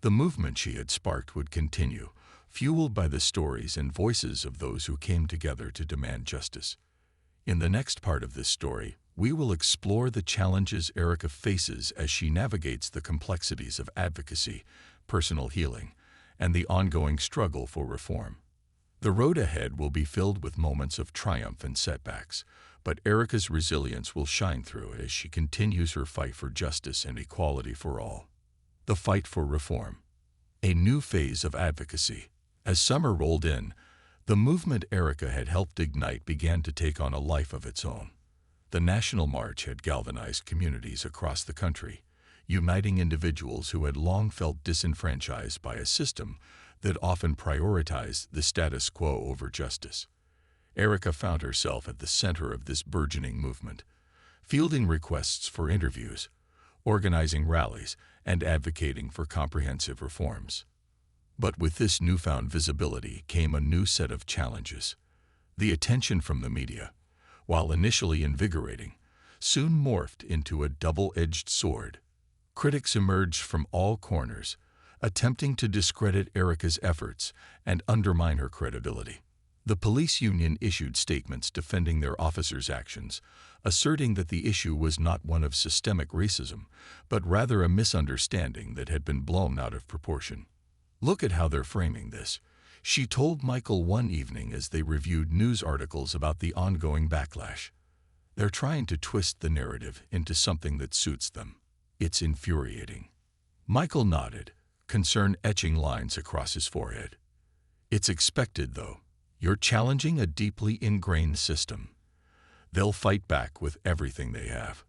The movement she had sparked would continue, fueled by the stories and voices of those who came together to demand justice. In the next part of this story, we will explore the challenges Erica faces as she navigates the complexities of advocacy, personal healing, and the ongoing struggle for reform. The road ahead will be filled with moments of triumph and setbacks, but Erica's resilience will shine through as she continues her fight for justice and equality for all. The fight for reform. A new phase of advocacy. As summer rolled in, the movement Erica had helped ignite began to take on a life of its own. The National March had galvanized communities across the country, uniting individuals who had long felt disenfranchised by a system that often prioritized the status quo over justice. Erica found herself at the center of this burgeoning movement, fielding requests for interviews, organizing rallies, and advocating for comprehensive reforms. But with this newfound visibility came a new set of challenges. The attention from the media, while initially invigorating, soon morphed into a double-edged sword. Critics emerged from all corners, attempting to discredit Erica's efforts and undermine her credibility. The police union issued statements defending their officers' actions, asserting that the issue was not one of systemic racism, but rather a misunderstanding that had been blown out of proportion. "Look at how they're framing this," she told Michael one evening as they reviewed news articles about the ongoing backlash. "They're trying to twist the narrative into something that suits them. It's infuriating." Michael nodded, concern etching lines across his forehead. "It's expected, though. You're challenging a deeply ingrained system. They'll fight back with everything they have."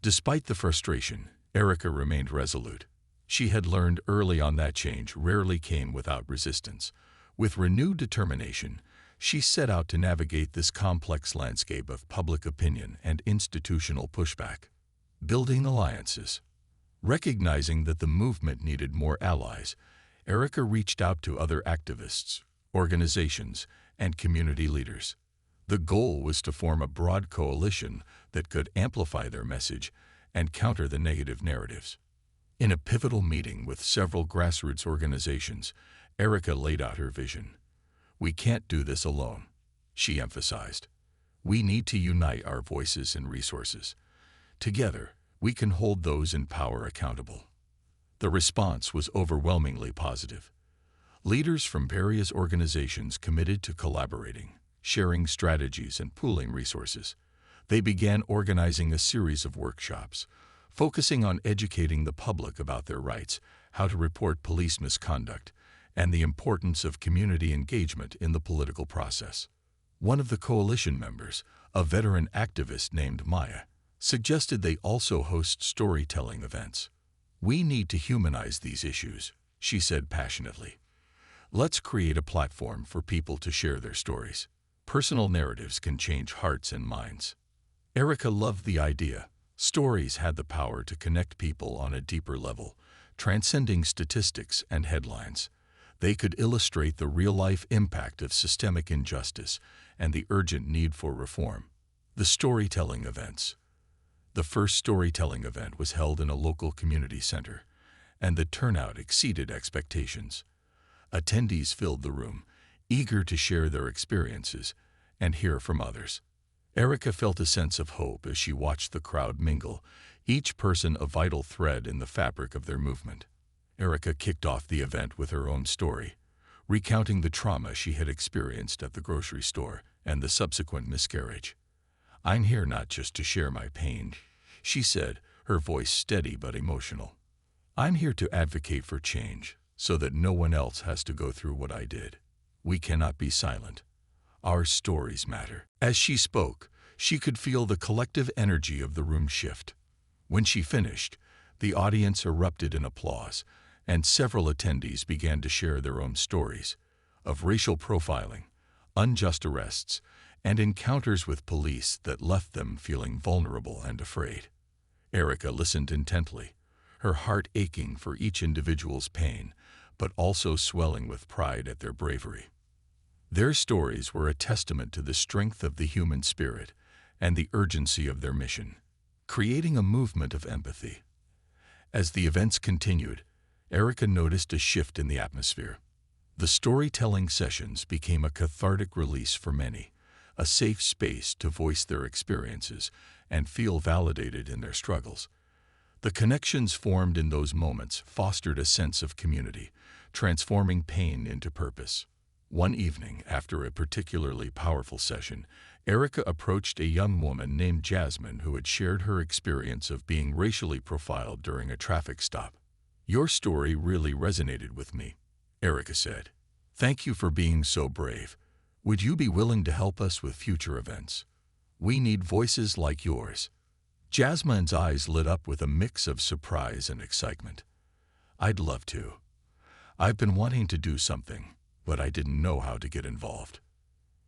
Despite the frustration, Erica remained resolute. She had learned early on that change rarely came without resistance. With renewed determination, she set out to navigate this complex landscape of public opinion and institutional pushback. Building alliances. Recognizing that the movement needed more allies, Erica reached out to other activists, organizations, and community leaders. The goal was to form a broad coalition that could amplify their message and counter the negative narratives. In a pivotal meeting with several grassroots organizations, Erica laid out her vision. "We can't do this alone," she emphasized. "We need to unite our voices and resources. Together, we can hold those in power accountable." The response was overwhelmingly positive. Leaders from various organizations committed to collaborating, sharing strategies, and pooling resources. They began organizing a series of workshops, focusing on educating the public about their rights, how to report police misconduct, and the importance of community engagement in the political process. One of the coalition members, a veteran activist named Maya, suggested they also host storytelling events. "We need to humanize these issues," she said passionately. "Let's create a platform for people to share their stories. Personal narratives can change hearts and minds." Erica loved the idea. Stories had the power to connect people on a deeper level, transcending statistics and headlines. They could illustrate the real-life impact of systemic injustice and the urgent need for reform. The storytelling events. The first storytelling event was held in a local community center, and the turnout exceeded expectations. Attendees filled the room, eager to share their experiences and hear from others. Erica felt a sense of hope as she watched the crowd mingle, each person a vital thread in the fabric of their movement. Erica kicked off the event with her own story, recounting the trauma she had experienced at the grocery store and the subsequent miscarriage. "I'm here not just to share my pain," she said, her voice steady but emotional. "I'm here to advocate for change, so that no one else has to go through what I did. We cannot be silent. Our stories matter." As she spoke, she could feel the collective energy of the room shift. When she finished, the audience erupted in applause, and several attendees began to share their own stories of racial profiling, unjust arrests, and encounters with police that left them feeling vulnerable and afraid. Erica listened intently, her heart aching for each individual's pain, but also swelling with pride at their bravery. Their stories were a testament to the strength of the human spirit and the urgency of their mission, creating a movement of empathy. As the events continued, Erica noticed a shift in the atmosphere. The storytelling sessions became a cathartic release for many, a safe space to voice their experiences and feel validated in their struggles. The connections formed in those moments fostered a sense of community, transforming pain into purpose. One evening, after a particularly powerful session, Erica approached a young woman named Jasmine who had shared her experience of being racially profiled during a traffic stop. "Your story really resonated with me," Erica said. "Thank you for being so brave. Would you be willing to help us with future events? We need voices like yours." Jasmine's eyes lit up with a mix of surprise and excitement. "I'd love to. I've been wanting to do something, but I didn't know how to get involved."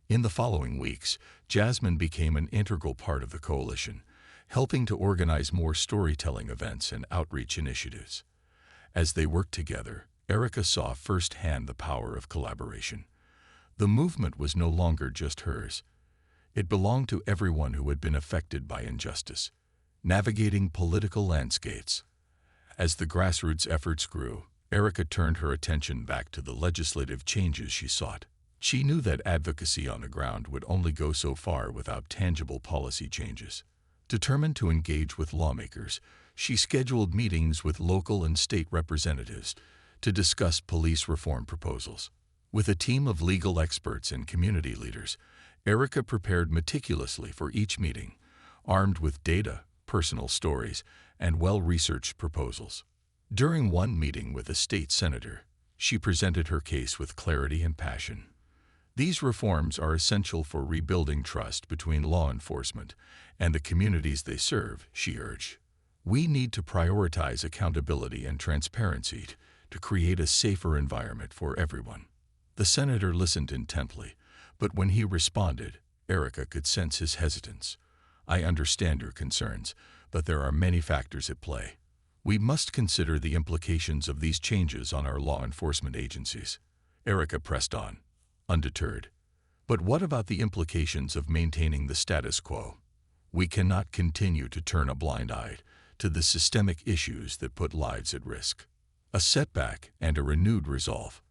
In the following weeks, Jasmine became an integral part of the coalition, helping to organize more storytelling events and outreach initiatives. As they worked together, Erica saw firsthand the power of collaboration. The movement was no longer just hers. It belonged to everyone who had been affected by injustice, navigating political landscapes. As the grassroots efforts grew, Erica turned her attention back to the legislative changes she sought. She knew that advocacy on the ground would only go so far without tangible policy changes. Determined to engage with lawmakers, she scheduled meetings with local and state representatives to discuss police reform proposals. With a team of legal experts and community leaders, Erica prepared meticulously for each meeting, armed with data, personal stories, and well-researched proposals. During one meeting with a state senator, she presented her case with clarity and passion. "These reforms are essential for rebuilding trust between law enforcement and the communities they serve," she urged. "We need to prioritize accountability and transparency to create a safer environment for everyone." The senator listened intently, but when he responded, Erica could sense his hesitance. "I understand your concerns, but there are many factors at play. We must consider the implications of these changes on our law enforcement agencies." Erica pressed on, undeterred. "But what about the implications of maintaining the status quo? We cannot continue to turn a blind eye to the systemic issues that put lives at risk. A setback and a renewed resolve.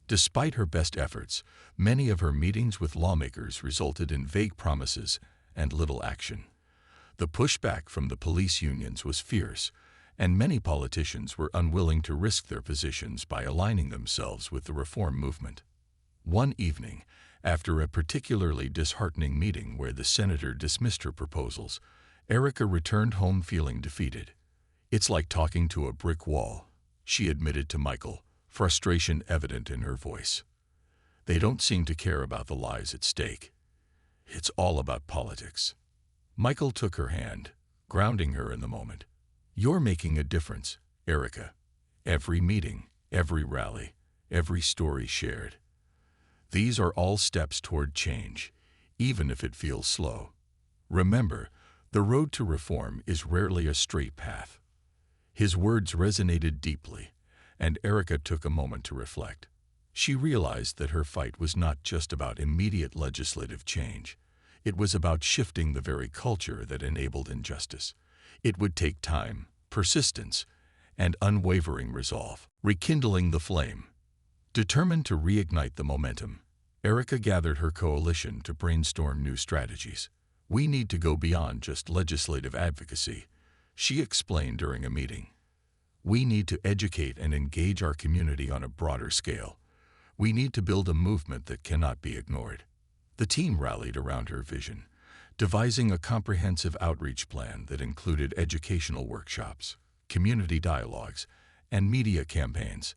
Despite her best efforts, many of her meetings with lawmakers resulted in vague promises and little action. The pushback from the police unions was fierce, and many politicians were unwilling to risk their positions by aligning themselves with the reform movement. One evening, after a particularly disheartening meeting where the senator dismissed her proposals, Erica returned home feeling defeated. "It's like talking to a brick wall," she admitted to Michael, frustration evident in her voice. "They don't seem to care about the lives at stake. It's all about politics." Michael took her hand, grounding her in the moment. "You're making a difference, Erica. Every meeting, every rally, every story shared. These are all steps toward change, even if it feels slow. Remember, the road to reform is rarely a straight path." His words resonated deeply, and Erica took a moment to reflect. She realized that her fight was not just about immediate legislative change. It was about shifting the very culture that enabled injustice. It would take time, persistence, and unwavering resolve. Rekindling the flame. Determined to reignite the momentum, Erica gathered her coalition to brainstorm new strategies. "We need to go beyond just legislative advocacy," she explained during a meeting. "We need to educate and engage our community on a broader scale. We need to build a movement that cannot be ignored." The team rallied around her vision, devising a comprehensive outreach plan that included educational workshops, community dialogues, and media campaigns.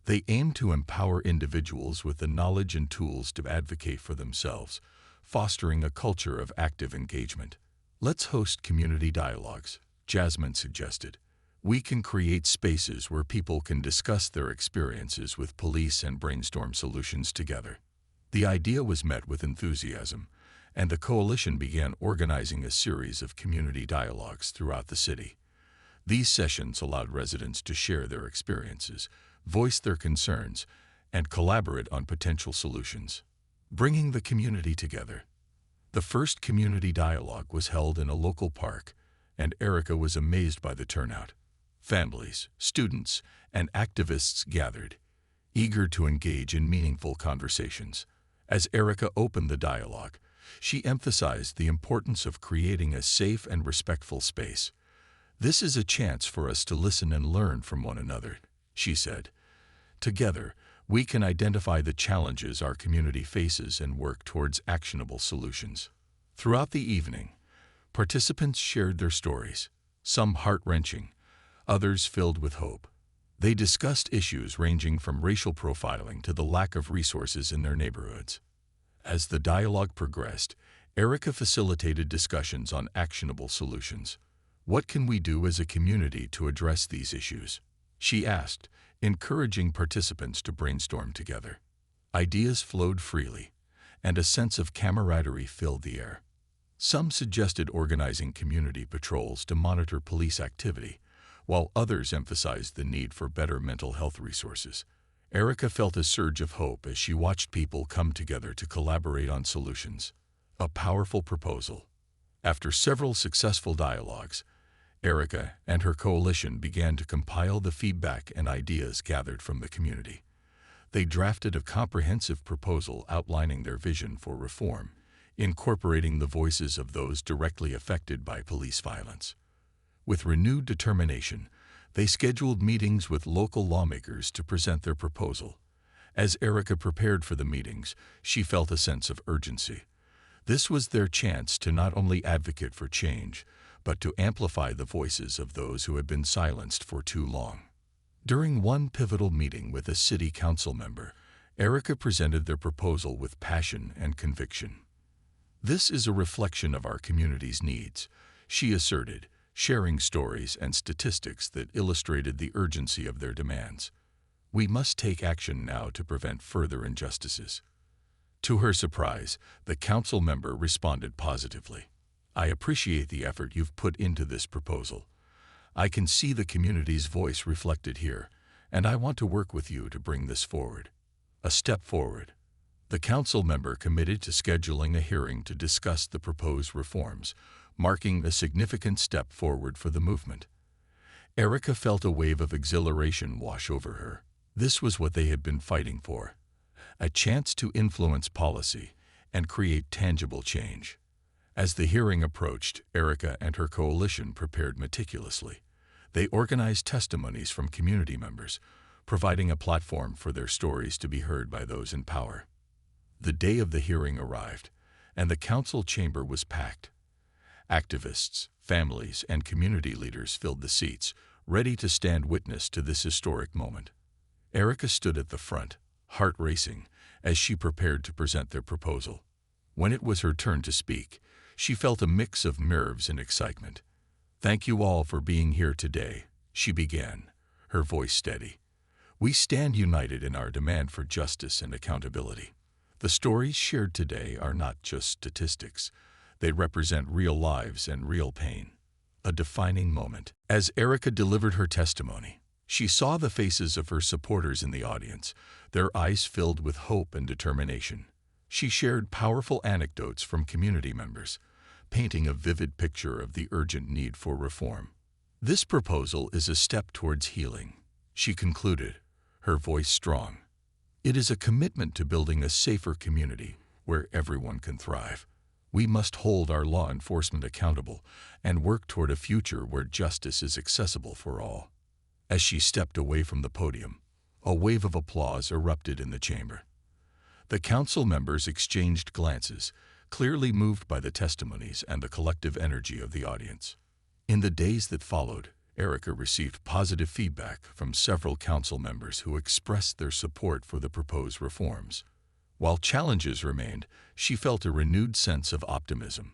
They aimed to empower individuals with the knowledge and tools to advocate for themselves, fostering a culture of active engagement. "Let's host community dialogues," Jasmine suggested. "We can create spaces where people can discuss their experiences with police and brainstorm solutions together." The idea was met with enthusiasm, and the coalition began organizing a series of community dialogues throughout the city. These sessions allowed residents to share their experiences, voice their concerns, and collaborate on potential solutions. Bringing the community together. The first community dialogue was held in a local park, and Erica was amazed by the turnout. Families, students, and activists gathered, eager to engage in meaningful conversations. As Erica opened the dialogue, she emphasized the importance of creating a safe and respectful space. "This is a chance for us to listen and learn from one another," she said. "Together, we can identify the challenges our community faces and work towards actionable solutions." Throughout the evening, participants shared their stories, some heart-wrenching, others filled with hope. They discussed issues ranging from racial profiling to the lack of resources in their neighborhoods. As the dialogue progressed, Erica facilitated discussions on actionable solutions. "What can we do as a community to address these issues?" she asked, encouraging participants to brainstorm together. Ideas flowed freely, and a sense of camaraderie filled the air. Some suggested organizing community patrols to monitor police activity, while others emphasized the need for better mental health resources. Erica felt a surge of hope as she watched people come together to collaborate on solutions. A powerful proposal. After several successful dialogues, Erica and her coalition began to compile the feedback and ideas gathered from the community. They drafted a comprehensive proposal outlining their vision for reform, incorporating the voices of those directly affected by police violence. With renewed determination, they scheduled meetings with local lawmakers to present their proposal. As Erica prepared for the meetings, she felt a sense of urgency. This was their chance to not only advocate for change, but to amplify the voices of those who had been silenced for too long. During one pivotal meeting with a city council member, Erica presented their proposal with passion and conviction. "This is a reflection of our community's needs," she asserted, sharing stories and statistics that illustrated the urgency of their demands. "We must take action now to prevent further injustices." To her surprise, the council member responded positively. "I appreciate the effort you've put into this proposal. I can see the community's voice reflected here, and I want to work with you to bring this forward." A step forward. The council member committed to scheduling a hearing to discuss the proposed reforms, marking a significant step forward for the movement. Erica felt a wave of exhilaration wash over her. This was what they had been fighting for, a chance to influence policy and create tangible change. As the hearing approached, Erica and her coalition prepared meticulously. They organized testimonies from community members, providing a platform for their stories to be heard by those in power. The day of the hearing arrived, and the council chamber was packed. Activists, families, and community leaders filled the seats, ready to stand witness to this historic moment. Erica stood at the front, heart racing, as she prepared to present their proposal. When it was her turn to speak, she felt a mix of nerves and excitement. "Thank you all for being here today," she began, her voice steady. "We stand united in our demand for justice and accountability. The stories shared today are not just statistics. They represent real lives and real pain." A defining moment. As Erica delivered her testimony, she saw the faces of her supporters in the audience, their eyes filled with hope and determination. She shared powerful anecdotes from community members, painting a vivid picture of the urgent need for reform. "This proposal is a step towards healing," she concluded, her voice strong. "It is a commitment to building a safer community where everyone can thrive. We must hold our law enforcement accountable and work toward a future where justice is accessible for all." As she stepped away from the podium, a wave of applause erupted in the chamber. The council members exchanged glances, clearly moved by the testimonies and the collective energy of the audience. In the days that followed, Erica received positive feedback from several council members who expressed their support for the proposed reforms. While challenges remained, she felt a renewed sense of optimism.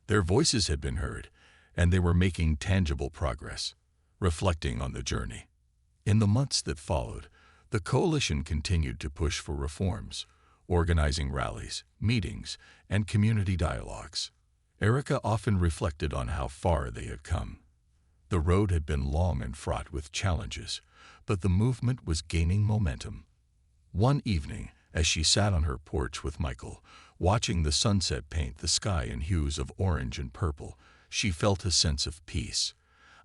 Their voices had been heard, and they were making tangible progress. Reflecting on the journey. In the months that followed, the coalition continued to push for reforms, organizing rallies, meetings, and community dialogues. Erica often reflected on how far they had come. The road had been long and fraught with challenges, but the movement was gaining momentum. One evening, as she sat on her porch with Michael, watching the sunset paint the sky in hues of orange and purple, she felt a sense of peace.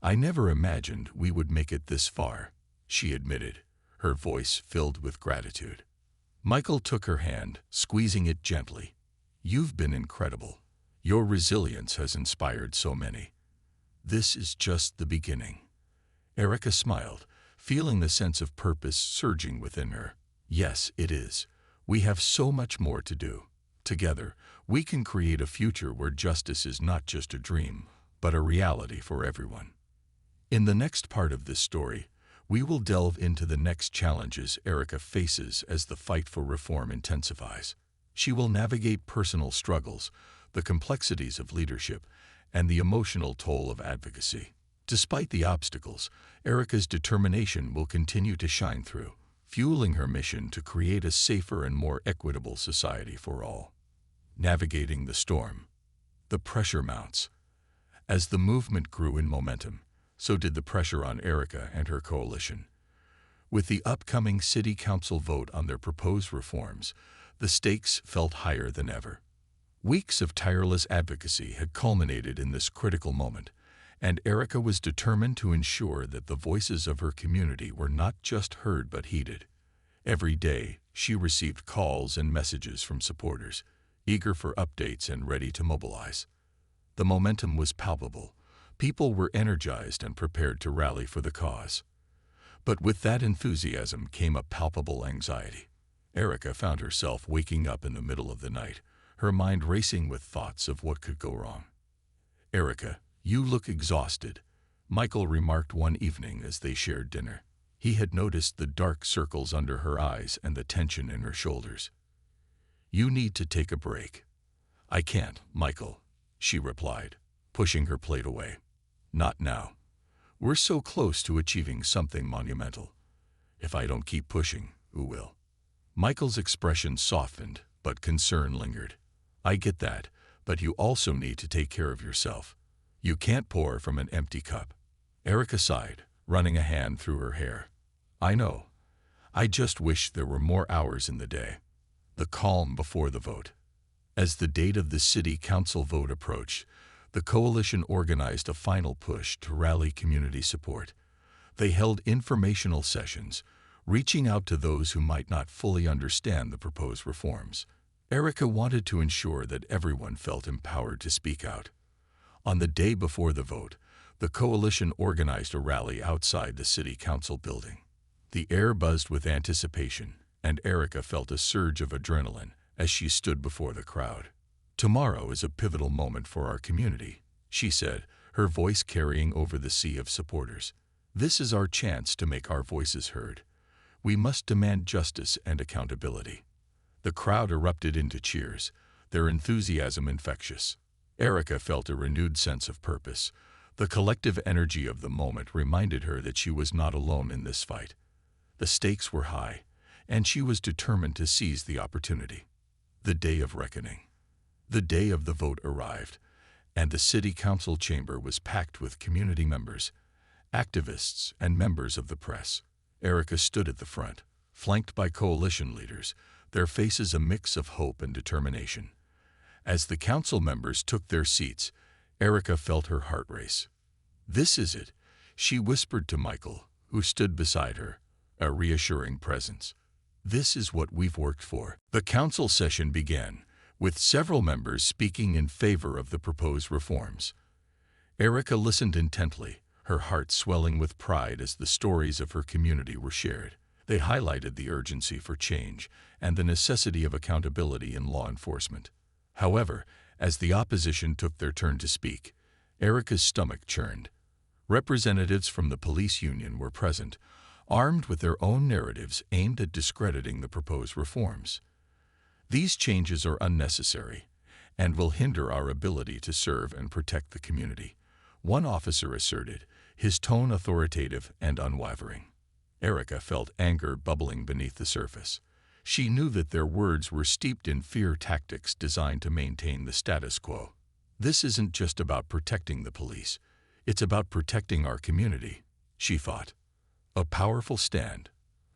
"I never imagined we would make it this far," she admitted, her voice filled with gratitude. Michael took her hand, squeezing it gently. "You've been incredible. Your resilience has inspired so many. This is just the beginning." Erica smiled, feeling the sense of purpose surging within her. "Yes, it is. We have so much more to do. Together, we can create a future where justice is not just a dream, but a reality for everyone." In the next part of this story, we will delve into the next challenges Erica faces as the fight for reform intensifies. She will navigate personal struggles, the complexities of leadership, and the emotional toll of advocacy. Despite the obstacles, Erica's determination will continue to shine through, fueling her mission to create a safer and more equitable society for all. Navigating the storm. The pressure mounts. As the movement grew in momentum, so did the pressure on Erica and her coalition. With the upcoming city council vote on their proposed reforms, the stakes felt higher than ever. Weeks of tireless advocacy had culminated in this critical moment, and Erica was determined to ensure that the voices of her community were not just heard but heeded. Every day, she received calls and messages from supporters, eager for updates and ready to mobilize. The momentum was palpable. People were energized and prepared to rally for the cause. But with that enthusiasm came a palpable anxiety. Erica found herself waking up in the middle of the night, her mind racing with thoughts of what could go wrong. "Erica, you look exhausted," Michael remarked one evening as they shared dinner. He had noticed the dark circles under her eyes and the tension in her shoulders. "You need to take a break." "I can't, Michael," she replied, pushing her plate away. "Not now. We're so close to achieving something monumental. If I don't keep pushing, who will?" Michael's expression softened, but concern lingered. "I get that, but you also need to take care of yourself. You can't pour from an empty cup." Erica sighed, running a hand through her hair. "I know. I just wish there were more hours in the day." The calm before the vote. As the date of the city council vote approached, the coalition organized a final push to rally community support. They held informational sessions, reaching out to those who might not fully understand the proposed reforms. Erica wanted to ensure that everyone felt empowered to speak out. On the day before the vote, the coalition organized a rally outside the city council building. The air buzzed with anticipation, and Erica felt a surge of adrenaline as she stood before the crowd. "Tomorrow is a pivotal moment for our community," she said, her voice carrying over the sea of supporters. "This is our chance to make our voices heard. We must demand justice and accountability." The crowd erupted into cheers, their enthusiasm infectious. Erica felt a renewed sense of purpose. The collective energy of the moment reminded her that she was not alone in this fight. The stakes were high, and she was determined to seize the opportunity. The day of reckoning. The day of the vote arrived, and the city council chamber was packed with community members, activists, and members of the press. Erica stood at the front, flanked by coalition leaders, their faces a mix of hope and determination. As the council members took their seats, Erica felt her heart race. "This is it," she whispered to Michael, who stood beside her, a reassuring presence. "This is what we've worked for." The council session began, with several members speaking in favor of the proposed reforms. Erica listened intently, her heart swelling with pride as the stories of her community were shared. They highlighted the urgency for change and the necessity of accountability in law enforcement. However, as the opposition took their turn to speak, Erica's stomach churned. Representatives from the police union were present, armed with their own narratives aimed at discrediting the proposed reforms. "These changes are unnecessary and will hinder our ability to serve and protect the community," one officer asserted, his tone authoritative and unwavering. Erica felt anger bubbling beneath the surface. She knew that their words were steeped in fear tactics designed to maintain the status quo. "This isn't just about protecting the police. It's about protecting our community," she thought. A powerful stand.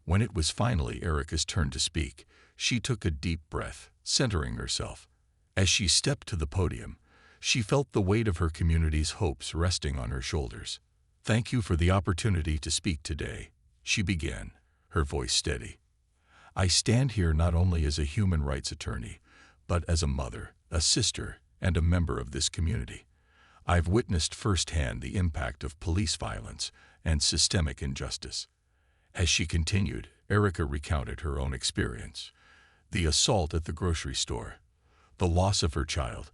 When it was finally Erica's turn to speak, she took a deep breath, centering herself. As she stepped to the podium, she felt the weight of her community's hopes resting on her shoulders. "Thank you for the opportunity to speak today," she began, her voice steady. "I stand here not only as a human rights attorney, but as a mother, a sister, and a member of this community. I've witnessed firsthand the impact of police violence and systemic injustice." As she continued, Erica recounted her own experience: the assault at the grocery store, the loss of her child,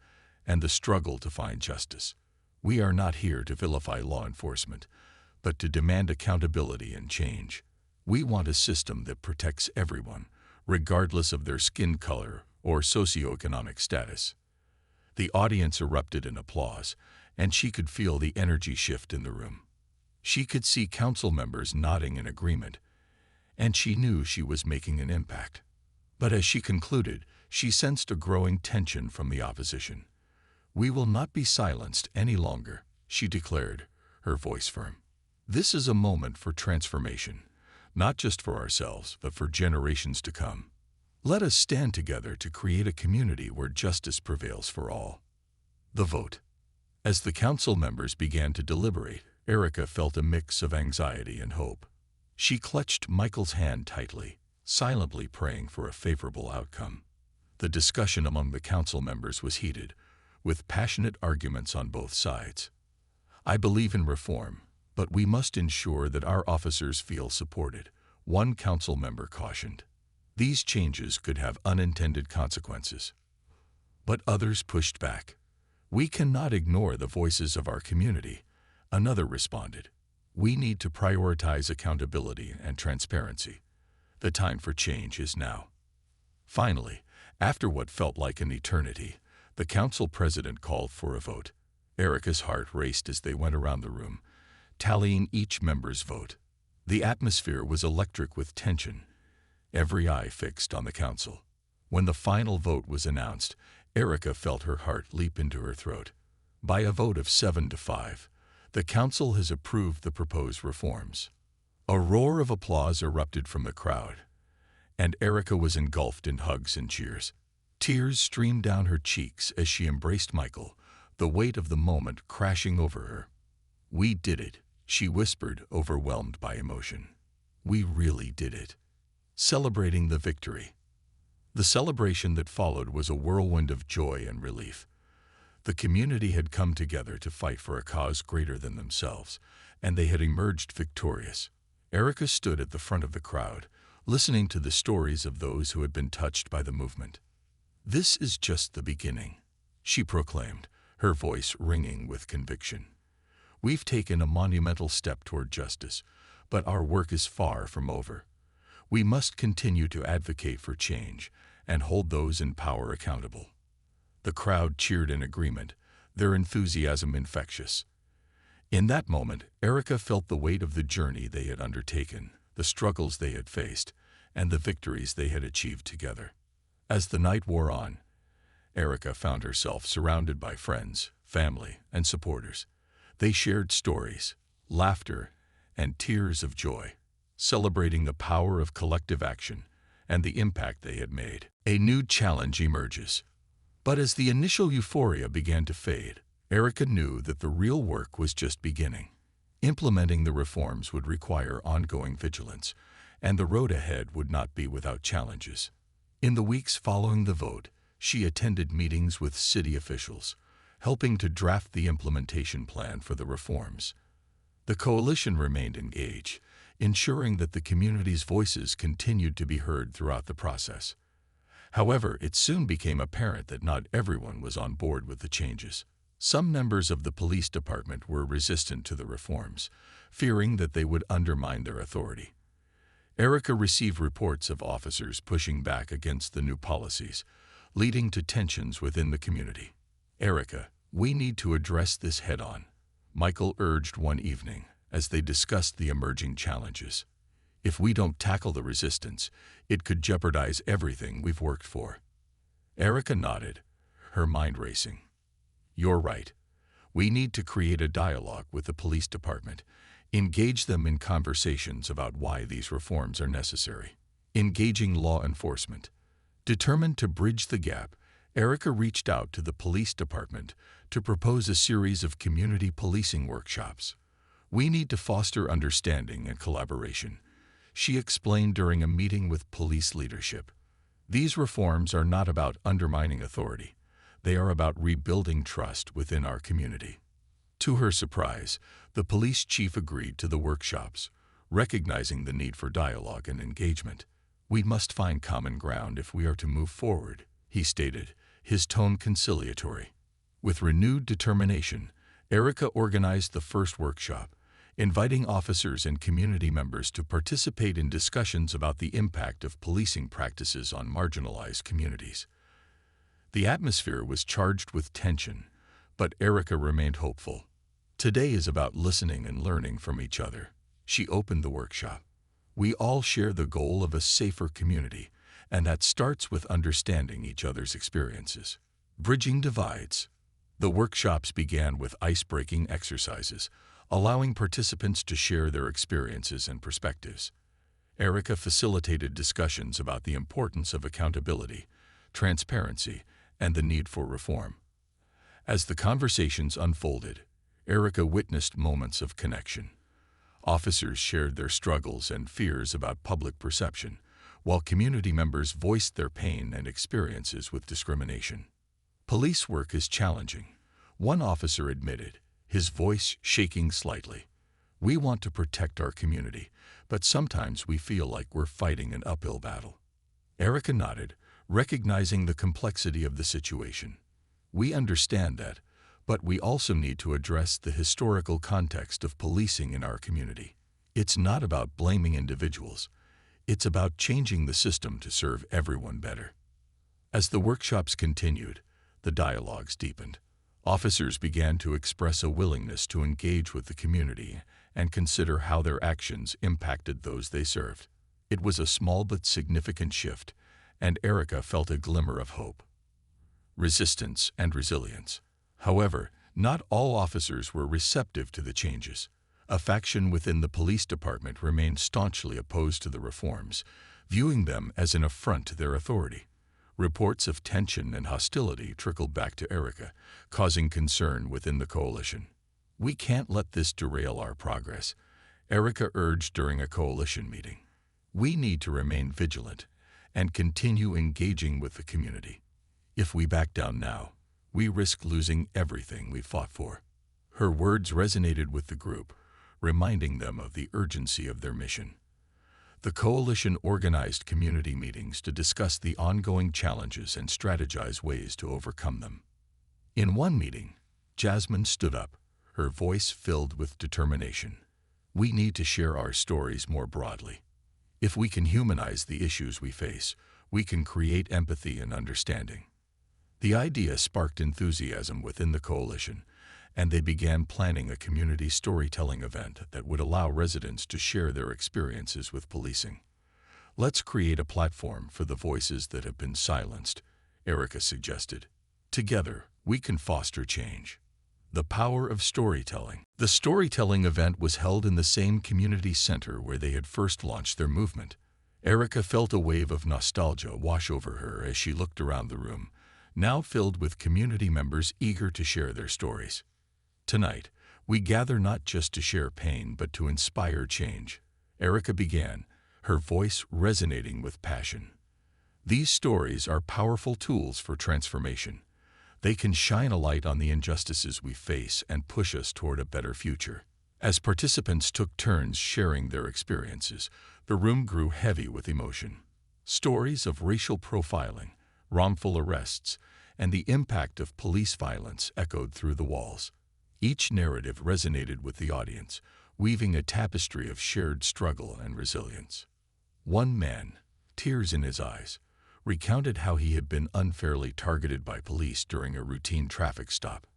and the struggle to find justice. "We are not here to vilify law enforcement, but to demand accountability and change. We want a system that protects everyone, regardless of their skin color or socioeconomic status." The audience erupted in applause, and she could feel the energy shift in the room. She could see council members nodding in agreement, and she knew she was making an impact. But as she concluded, she sensed a growing tension from the opposition. "We will not be silenced any longer," she declared, her voice firm. "This is a moment for transformation, not just for ourselves, but for generations to come. Let us stand together to create a community where justice prevails for all." The vote. As the council members began to deliberate, Erica felt a mix of anxiety and hope. She clutched Michael's hand tightly, silently praying for a favorable outcome. The discussion among the council members was heated, with passionate arguments on both sides. "I believe in reform, but we must ensure that our officers feel supported," one council member cautioned. "These changes could have unintended consequences." But others pushed back. "We cannot ignore the voices of our community," another responded. "We need to prioritize accountability and transparency. The time for change is now." Finally, after what felt like an eternity, the council president called for a vote. Erica's heart raced as they went around the room, tallying each member's vote. The atmosphere was electric with tension, every eye fixed on the council. When the final vote was announced, Erica felt her heart leap into her throat. By a vote of 7-5, the council has approved the proposed reforms. A roar of applause erupted from the crowd, and Erica was engulfed in hugs and cheers. Tears streamed down her cheeks as she embraced Michael, the weight of the moment crashing over her. "We did it," she whispered, overwhelmed by emotion. We really did it. Celebrating the victory. The celebration that followed was a whirlwind of joy and relief. The community had come together to fight for a cause greater than themselves, and they had emerged victorious. Erica stood at the front of the crowd, listening to the stories of those who had been touched by the movement. This is just the beginning, she proclaimed, her voice ringing with conviction. We've taken a monumental step toward justice, but our work is far from over. We must continue to advocate for change and hold those in power accountable. The crowd cheered in agreement, their enthusiasm infectious. In that moment, Erica felt the weight of the journey they had undertaken, the struggles they had faced, and the victories they had achieved together. As the night wore on, Erica found herself surrounded by friends, family, and supporters. They shared stories, laughter, and tears of joy, celebrating the power of collective action and the impact they had made. A new challenge emerges. But as the initial euphoria began to fade, Erica knew that the real work was just beginning. Implementing the reforms would require ongoing vigilance, and the road ahead would not be without challenges. In the weeks following the vote, she attended meetings with city officials, helping to draft the implementation plan for the reforms. The coalition remained engaged, ensuring that the community's voices continued to be heard throughout the process. However, it soon became apparent that not everyone was on board with the changes. Some members of the police department were resistant to the reforms, fearing that they would undermine their authority. Erica received reports of officers pushing back against the new policies, leading to tensions within the community. Erica, we need to address this head-on, Michael urged one evening as they discussed the emerging challenges. If we don't tackle the resistance, it could jeopardize everything we've worked for. Erica nodded, her mind racing. You're right. We need to create a dialogue with the police department, engage them in conversations about why these reforms are necessary. Engaging law enforcement. Determined to bridge the gap, Erica reached out to the police department to propose a series of community policing workshops. We need to foster understanding and collaboration, she explained during a meeting with police leadership. These reforms are not about undermining authority. They are about rebuilding trust within our community. To her surprise, the police chief agreed to the workshops, recognizing the need for dialogue and engagement. We must find common ground if we are to move forward, he stated, his tone conciliatory. With renewed determination, Erica organized the first workshop, inviting officers and community members to participate in discussions about the impact of policing practices on marginalized communities. The atmosphere was charged with tension, but Erica remained hopeful. Today is about listening and learning from each other. She opened the workshop. We all share the goal of a safer community, and that starts with understanding each other's experiences. Bridging divides. The workshops began with ice-breaking exercises, allowing participants to share their experiences and perspectives. Erica facilitated discussions about the importance of accountability, transparency, and the need for reform. As the conversations unfolded, Erica witnessed moments of connection. Officers shared their struggles and fears about public perception, while community members voiced their pain and experiences with discrimination. Police work is challenging, one officer admitted, his voice shaking slightly. We want to protect our community, but sometimes we feel like we're fighting an uphill battle. Erica nodded, recognizing the complexity of the situation. We understand that, but we also need to address the historical context of policing in our community. It's not about blaming individuals. It's about changing the system to serve everyone better. As the workshops continued, the dialogues deepened. Officers began to express a willingness to engage with the community and consider how their actions impacted those they served. It was a small but significant shift, and Erica felt a glimmer of hope. Resistance and resilience. However, not all officers were receptive to the changes. A faction within the police department remained staunchly opposed to the reforms, viewing them as an affront to their authority. Reports of tension and hostility trickled back to Erica, causing concern within the coalition. We can't let this derail our progress, Erica urged during a coalition meeting. We need to remain vigilant and continue engaging with the community. If we back down now, we risk losing everything we fought for. Her words resonated with the group, reminding them of the urgency of their mission. The coalition organized community meetings to discuss the ongoing challenges and strategize ways to overcome them. In one meeting, Jasmine stood up, her voice filled with determination. We need to share our stories more broadly. If we can humanize the issues we face, we can create empathy and understanding. The idea sparked enthusiasm within the coalition, and they began planning a community storytelling event that would allow residents to share their experiences with policing. Let's create a platform for the voices that have been silenced, Erica suggested. Together, we can foster change. The power of storytelling. The storytelling event was held in the same community center where they had first launched their movement. Erica felt a wave of nostalgia wash over her as she looked around the room, now filled with community members eager to share their stories. Tonight, we gather not just to share pain, but to inspire change. Erica began, her voice resonating with passion. These stories are powerful tools for transformation. They can shine a light on the injustices we face and push us toward a better future. As participants took turns sharing their experiences, the room grew heavy with emotion. Stories of racial profiling, wrongful arrests, and the impact of police violence echoed through the walls. Each narrative resonated with the audience, weaving a tapestry of shared struggle and resilience. One man, tears in his eyes, recounted how he had been unfairly targeted by police during a routine traffic stop.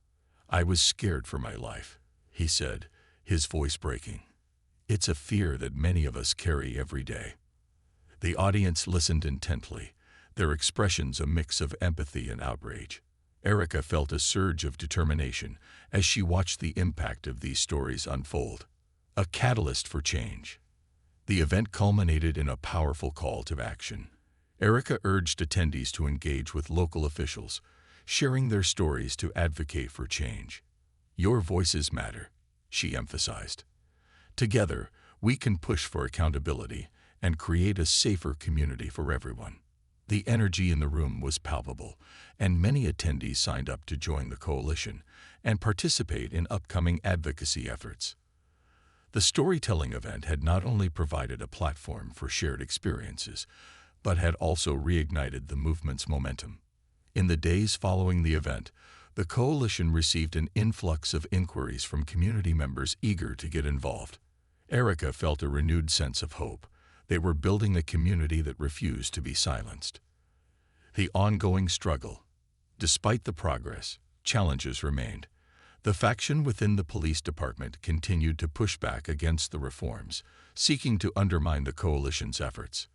"I was scared for my life," he said, his voice breaking. "It's a fear that many of us carry every day." The audience listened intently, their expressions a mix of empathy and outrage. Erica felt a surge of determination as she watched the impact of these stories unfold. A catalyst for change. The event culminated in a powerful call to action. Erica urged attendees to engage with local officials, sharing their stories to advocate for change. "Your voices matter," she emphasized. "Together, we can push for accountability and create a safer community for everyone." The energy in the room was palpable, and many attendees signed up to join the coalition and participate in upcoming advocacy efforts. The storytelling event had not only provided a platform for shared experiences, but had also reignited the movement's momentum. In the days following the event, the coalition received an influx of inquiries from community members eager to get involved. Erica felt a renewed sense of hope. They were building a community that refused to be silenced. The ongoing struggle. Despite the progress, challenges remained. The faction within the police department continued to push back against the reforms, seeking to undermine the coalition's efforts.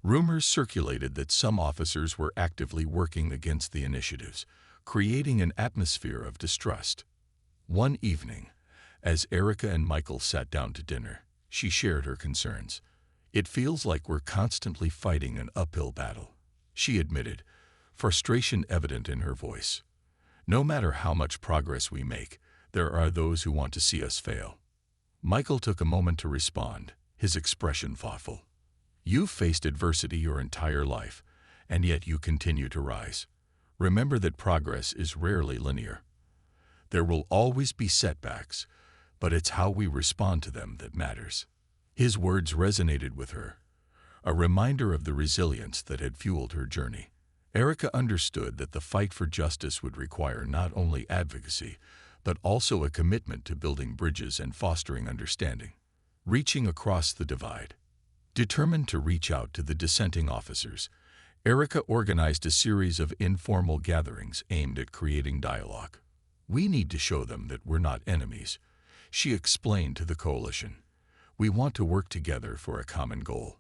Rumors circulated that some officers were actively working against the initiatives, creating an atmosphere of distrust. One evening, as Erica and Michael sat down to dinner, she shared her concerns. "It feels like we're constantly fighting an uphill battle," she admitted, frustration evident in her voice. "No matter how much progress we make, there are those who want to see us fail." Michael took a moment to respond, his expression thoughtful. "You've faced adversity your entire life, and yet you continue to rise. Remember that progress is rarely linear. There will always be setbacks, but it's how we respond to them that matters." His words resonated with her, a reminder of the resilience that had fueled her journey. Erica understood that the fight for justice would require not only advocacy, but also a commitment to building bridges and fostering understanding. Reaching across the divide. Determined to reach out to the dissenting officers, Erica organized a series of informal gatherings aimed at creating dialogue. "We need to show them that we're not enemies," she explained to the coalition. "We want to work together for a common goal."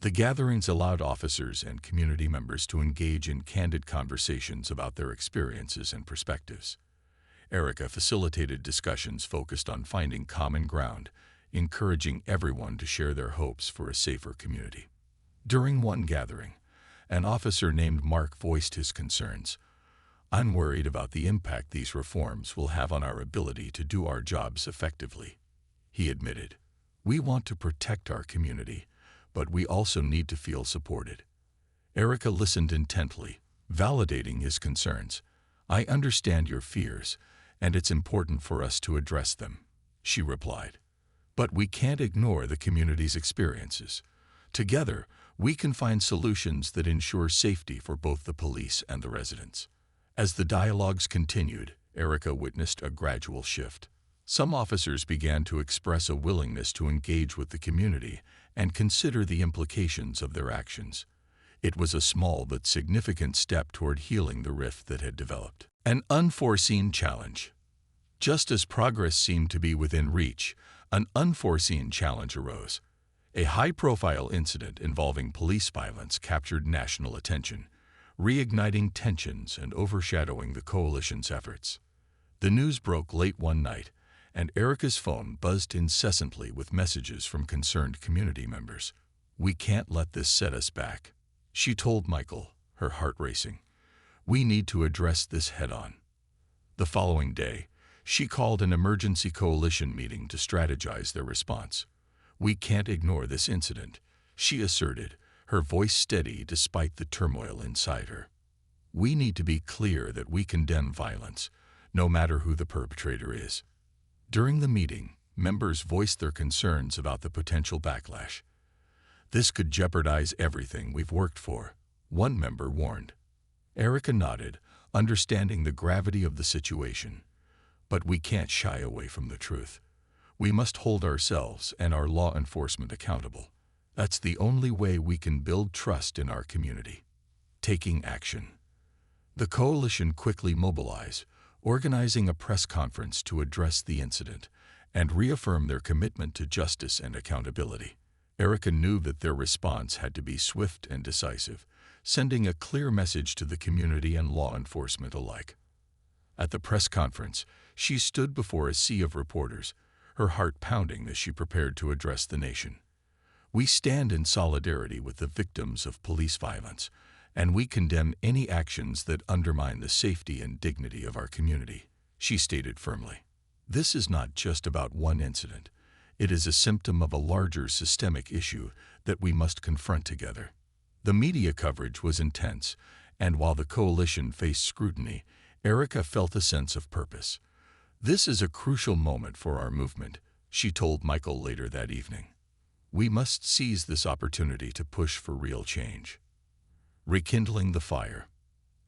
The gatherings allowed officers and community members to engage in candid conversations about their experiences and perspectives. Erica facilitated discussions focused on finding common ground, encouraging everyone to share their hopes for a safer community. During one gathering, an officer named Mark voiced his concerns. I'm worried about the impact these reforms will have on our ability to do our jobs effectively, he admitted. We want to protect our community, but we also need to feel supported. Erica listened intently, validating his concerns. I understand your fears, and it's important for us to address them, she replied. But we can't ignore the community's experiences. Together, we can find solutions that ensure safety for both the police and the residents. As the dialogues continued, Erica witnessed a gradual shift. Some officers began to express a willingness to engage with the community and consider the implications of their actions. It was a small but significant step toward healing the rift that had developed. An unforeseen challenge. Just as progress seemed to be within reach, an unforeseen challenge arose. A high-profile incident involving police violence captured national attention, reigniting tensions and overshadowing the coalition's efforts. The news broke late one night, and Erica's phone buzzed incessantly with messages from concerned community members. We can't let this set us back, she told Michael, her heart racing. We need to address this head-on. The following day, she called an emergency coalition meeting to strategize their response. We can't ignore this incident, she asserted, her voice steady despite the turmoil inside her. We need to be clear that we condemn violence, no matter who the perpetrator is. During the meeting, members voiced their concerns about the potential backlash. This could jeopardize everything we've worked for, one member warned. Erica nodded, understanding the gravity of the situation. But we can't shy away from the truth. We must hold ourselves and our law enforcement accountable. That's the only way we can build trust in our community. Taking action. The coalition quickly mobilized, organizing a press conference to address the incident and reaffirm their commitment to justice and accountability. Erica knew that their response had to be swift and decisive, sending a clear message to the community and law enforcement alike. At the press conference, she stood before a sea of reporters, her heart pounding as she prepared to address the nation. We stand in solidarity with the victims of police violence, and we condemn any actions that undermine the safety and dignity of our community, she stated firmly. This is not just about one incident. It is a symptom of a larger systemic issue that we must confront together. The media coverage was intense, and while the coalition faced scrutiny, Erica felt a sense of purpose. This is a crucial moment for our movement, she told Michael later that evening. We must seize this opportunity to push for real change. Rekindling the fire.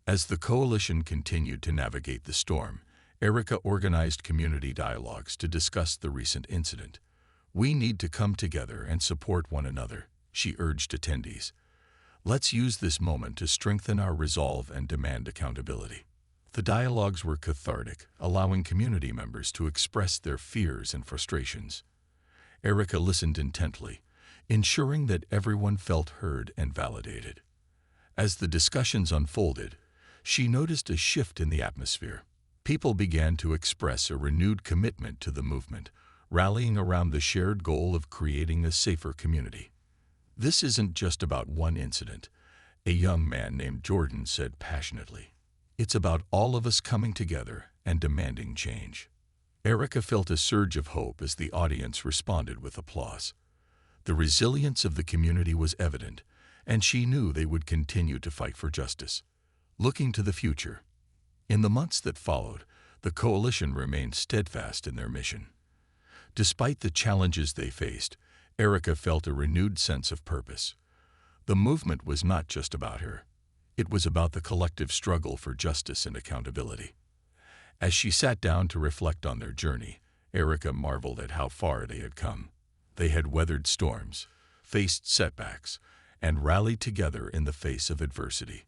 As the coalition continued to navigate the storm, Erica organized community dialogues to discuss the recent incident. We need to come together and support one another, she urged attendees. Let's use this moment to strengthen our resolve and demand accountability. The dialogues were cathartic, allowing community members to express their fears and frustrations. Erica listened intently, ensuring that everyone felt heard and validated. As the discussions unfolded, she noticed a shift in the atmosphere. People began to express a renewed commitment to the movement, rallying around the shared goal of creating a safer community. This isn't just about one incident, a young man named Jordan said passionately. It's about all of us coming together and demanding change. Erica felt a surge of hope as the audience responded with applause. The resilience of the community was evident, and she knew they would continue to fight for justice. Looking to the future. In the months that followed, the coalition remained steadfast in their mission. Despite the challenges they faced, Erica felt a renewed sense of purpose. The movement was not just about her. It was about the collective struggle for justice and accountability. As she sat down to reflect on their journey, Erica marveled at how far they had come. They had weathered storms, faced setbacks, and rallied together in the face of adversity.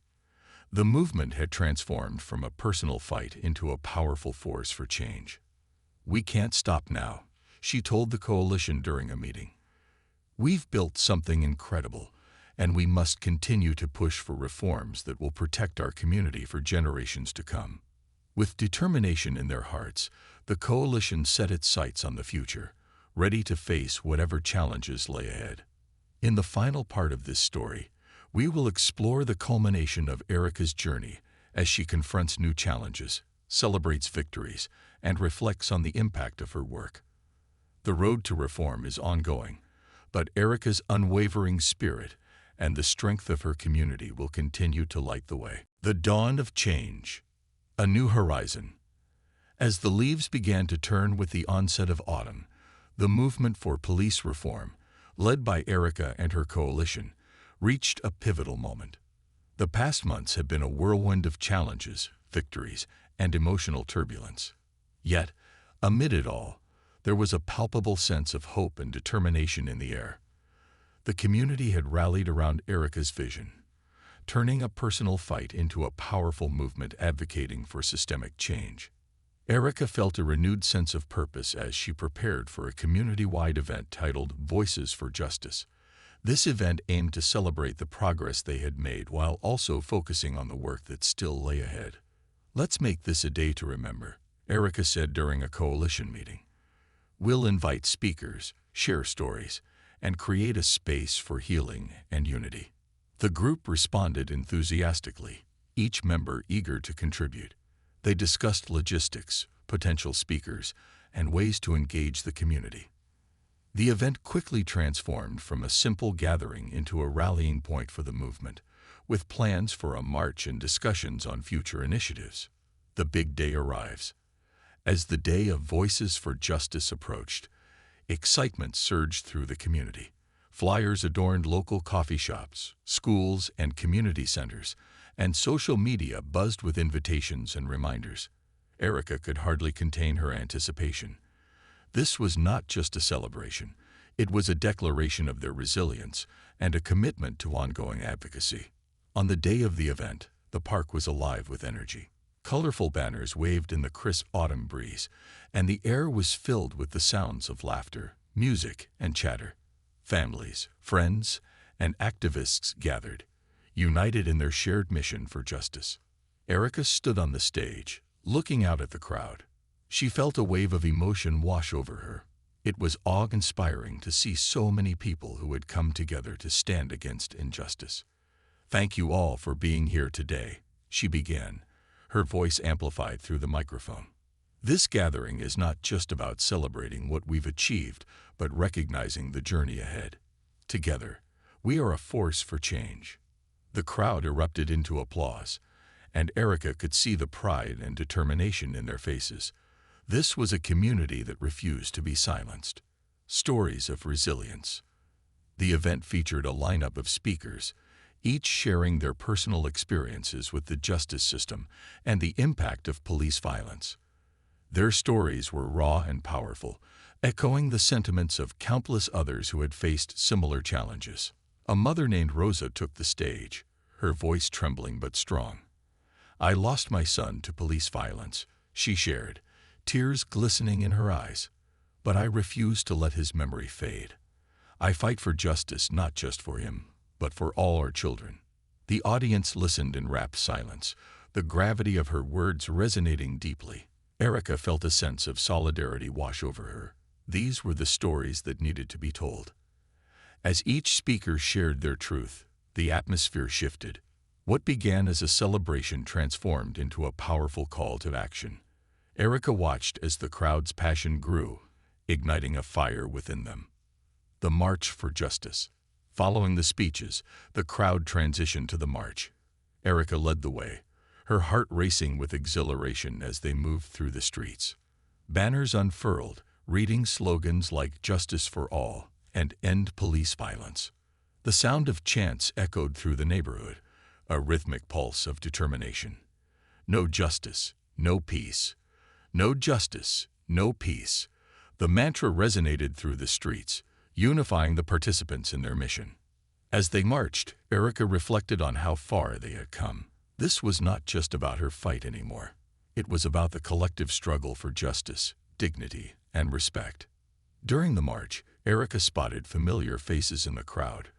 The movement had transformed from a personal fight into a powerful force for change. We can't stop now, she told the coalition during a meeting. We've built something incredible, and we must continue to push for reforms that will protect our community for generations to come. With determination in their hearts, the coalition set its sights on the future, ready to face whatever challenges lay ahead. In the final part of this story, we will explore the culmination of Erica's journey as she confronts new challenges, celebrates victories, and reflects on the impact of her work. The road to reform is ongoing, but Erica's unwavering spirit and the strength of her community will continue to light the way. The dawn of change, a new horizon. As the leaves began to turn with the onset of autumn, the movement for police reform, led by Erica and her coalition, reached a pivotal moment. The past months have been a whirlwind of challenges, victories, and emotional turbulence. Yet, amid it all, there was a palpable sense of hope and determination in the air. The community had rallied around Erica's vision, turning a personal fight into a powerful movement advocating for systemic change. Erica felt a renewed sense of purpose as she prepared for a community-wide event titled Voices for Justice. This event aimed to celebrate the progress they had made while also focusing on the work that still lay ahead. "Let's make this a day to remember," Erica said during a coalition meeting. "We'll invite speakers, share stories, and create a space for healing and unity." The group responded enthusiastically, each member eager to contribute. They discussed logistics, potential speakers, and ways to engage the community. The event quickly transformed from a simple gathering into a rallying point for the movement, with plans for a march and discussions on future initiatives. The big day arrives. As the day of Voices for Justice approached, excitement surged through the community. Flyers adorned local coffee shops, schools, and community centers, and social media buzzed with invitations and reminders. Erica could hardly contain her anticipation. This was not just a celebration. It was a declaration of their resilience and a commitment to ongoing advocacy. On the day of the event, the park was alive with energy. Colorful banners waved in the crisp autumn breeze, and the air was filled with the sounds of laughter, music, and chatter. Families, friends, and activists gathered, united in their shared mission for justice. Erica stood on the stage, looking out at the crowd. She felt a wave of emotion wash over her. It was awe-inspiring to see so many people who had come together to stand against injustice. "Thank you all for being here today," she began, her voice amplified through the microphone. "This gathering is not just about celebrating what we've achieved, but recognizing the journey ahead. Together, we are a force for change." The crowd erupted into applause, and Erica could see the pride and determination in their faces. This was a community that refused to be silenced. Stories of resilience. The event featured a lineup of speakers, each sharing their personal experiences with the justice system and the impact of police violence. Their stories were raw and powerful, echoing the sentiments of countless others who had faced similar challenges. A mother named Rosa took the stage, her voice trembling but strong. "I lost my son to police violence," she shared, tears glistening in her eyes. "But I refuse to let his memory fade. I fight for justice not just for him, but for all our children." The audience listened in rapt silence, the gravity of her words resonating deeply. Erica felt a sense of solidarity wash over her. These were the stories that needed to be told. As each speaker shared their truth, the atmosphere shifted. What began as a celebration transformed into a powerful call to action. Erica watched as the crowd's passion grew, igniting a fire within them. The March for Justice. Following the speeches, the crowd transitioned to the march. Erica led the way, her heart racing with exhilaration as they moved through the streets. Banners unfurled, reading slogans like "Justice for All" and "End Police Violence." The sound of chants echoed through the neighborhood, a rhythmic pulse of determination. No justice, no peace. No justice, no peace. The mantra resonated through the streets, unifying the participants in their mission. As they marched, Erica reflected on how far they had come. This was not just about her fight anymore. It was about the collective struggle for justice, dignity, and respect. During the march, Erica spotted familiar faces in the crowd.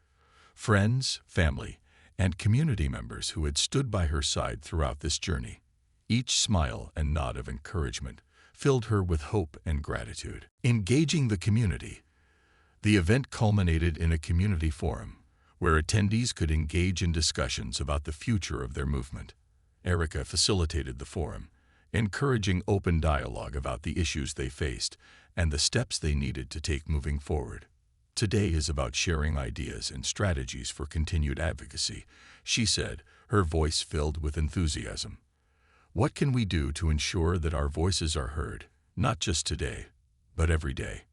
Friends, family, and community members who had stood by her side throughout this journey. Each smile and nod of encouragement filled her with hope and gratitude. Engaging the community. The event culminated in a community forum, where attendees could engage in discussions about the future of their movement. Erica facilitated the forum, encouraging open dialogue about the issues they faced and the steps they needed to take moving forward. Today is about sharing ideas and strategies for continued advocacy, she said, her voice filled with enthusiasm. What can we do to ensure that our voices are heard, not just today, but every day?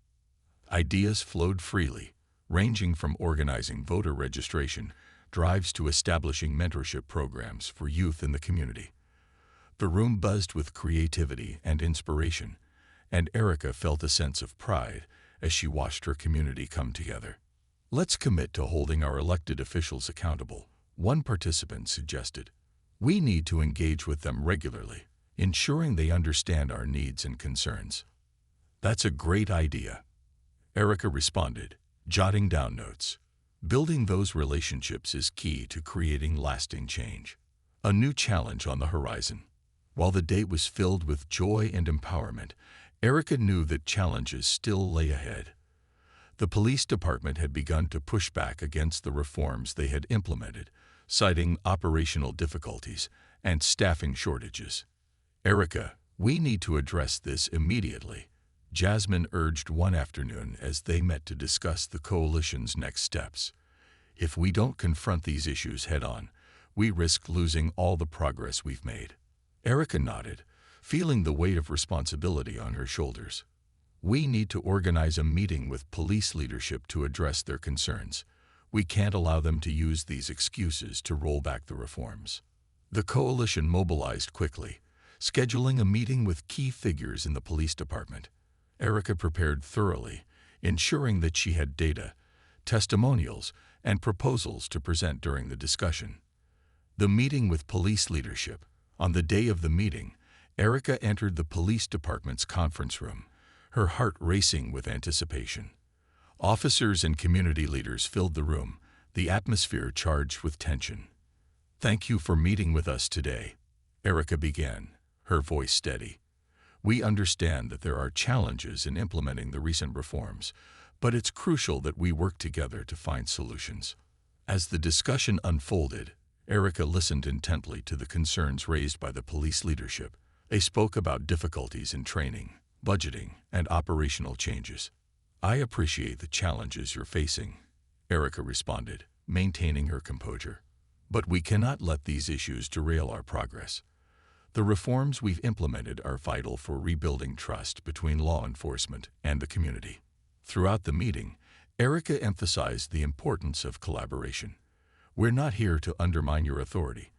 Ideas flowed freely, ranging from organizing voter registration drives to establishing mentorship programs for youth in the community. The room buzzed with creativity and inspiration, and Erica felt a sense of pride as she watched her community come together. Let's commit to holding our elected officials accountable, one participant suggested. We need to engage with them regularly, ensuring they understand our needs and concerns. That's a great idea, Erica responded, jotting down notes. Building those relationships is key to creating lasting change. A new challenge on the horizon. While the day was filled with joy and empowerment, Erica knew that challenges still lay ahead. The police department had begun to push back against the reforms they had implemented, citing operational difficulties and staffing shortages. Erica, we need to address this immediately, Jasmine urged one afternoon as they met to discuss the coalition's next steps. If we don't confront these issues head-on, we risk losing all the progress we've made. Erica nodded, feeling the weight of responsibility on her shoulders. We need to organize a meeting with police leadership to address their concerns. We can't allow them to use these excuses to roll back the reforms. The coalition mobilized quickly, scheduling a meeting with key figures in the police department. Erica prepared thoroughly, ensuring that she had data, testimonials, and proposals to present during the discussion. The meeting with police leadership. On the day of the meeting, Erica entered the police department's conference room, her heart racing with anticipation. Officers and community leaders filled the room, the atmosphere charged with tension. "Thank you for meeting with us today," Erica began, her voice steady. "We understand that there are challenges in implementing the recent reforms, but it's crucial that we work together to find solutions." As the discussion unfolded, Erica listened intently to the concerns raised by the police leadership. They spoke about difficulties in training, budgeting, and operational changes. "I appreciate the challenges you're facing," Erica responded, maintaining her composure. "But we cannot let these issues derail our progress. The reforms we've implemented are vital for rebuilding trust between law enforcement and the community." Throughout the meeting, Erica emphasized the importance of collaboration. "We're not here to undermine your authority.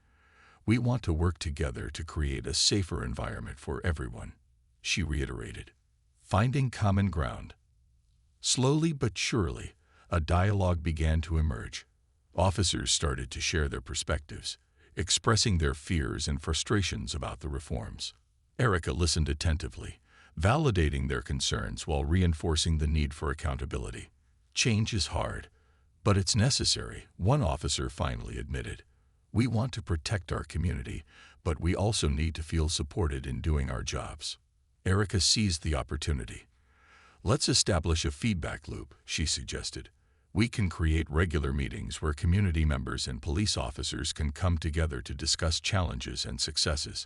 We want to work together to create a safer environment for everyone," she reiterated. Finding common ground. Slowly but surely, a dialogue began to emerge. Officers started to share their perspectives, expressing their fears and frustrations about the reforms. Erica listened attentively, validating their concerns while reinforcing the need for accountability. "Change is hard, but it's necessary," one officer finally admitted. "We want to protect our community, but we also need to feel supported in doing our jobs." Erica seized the opportunity. "Let's establish a feedback loop," she suggested. "We can create regular meetings where community members and police officers can come together to discuss challenges and successes.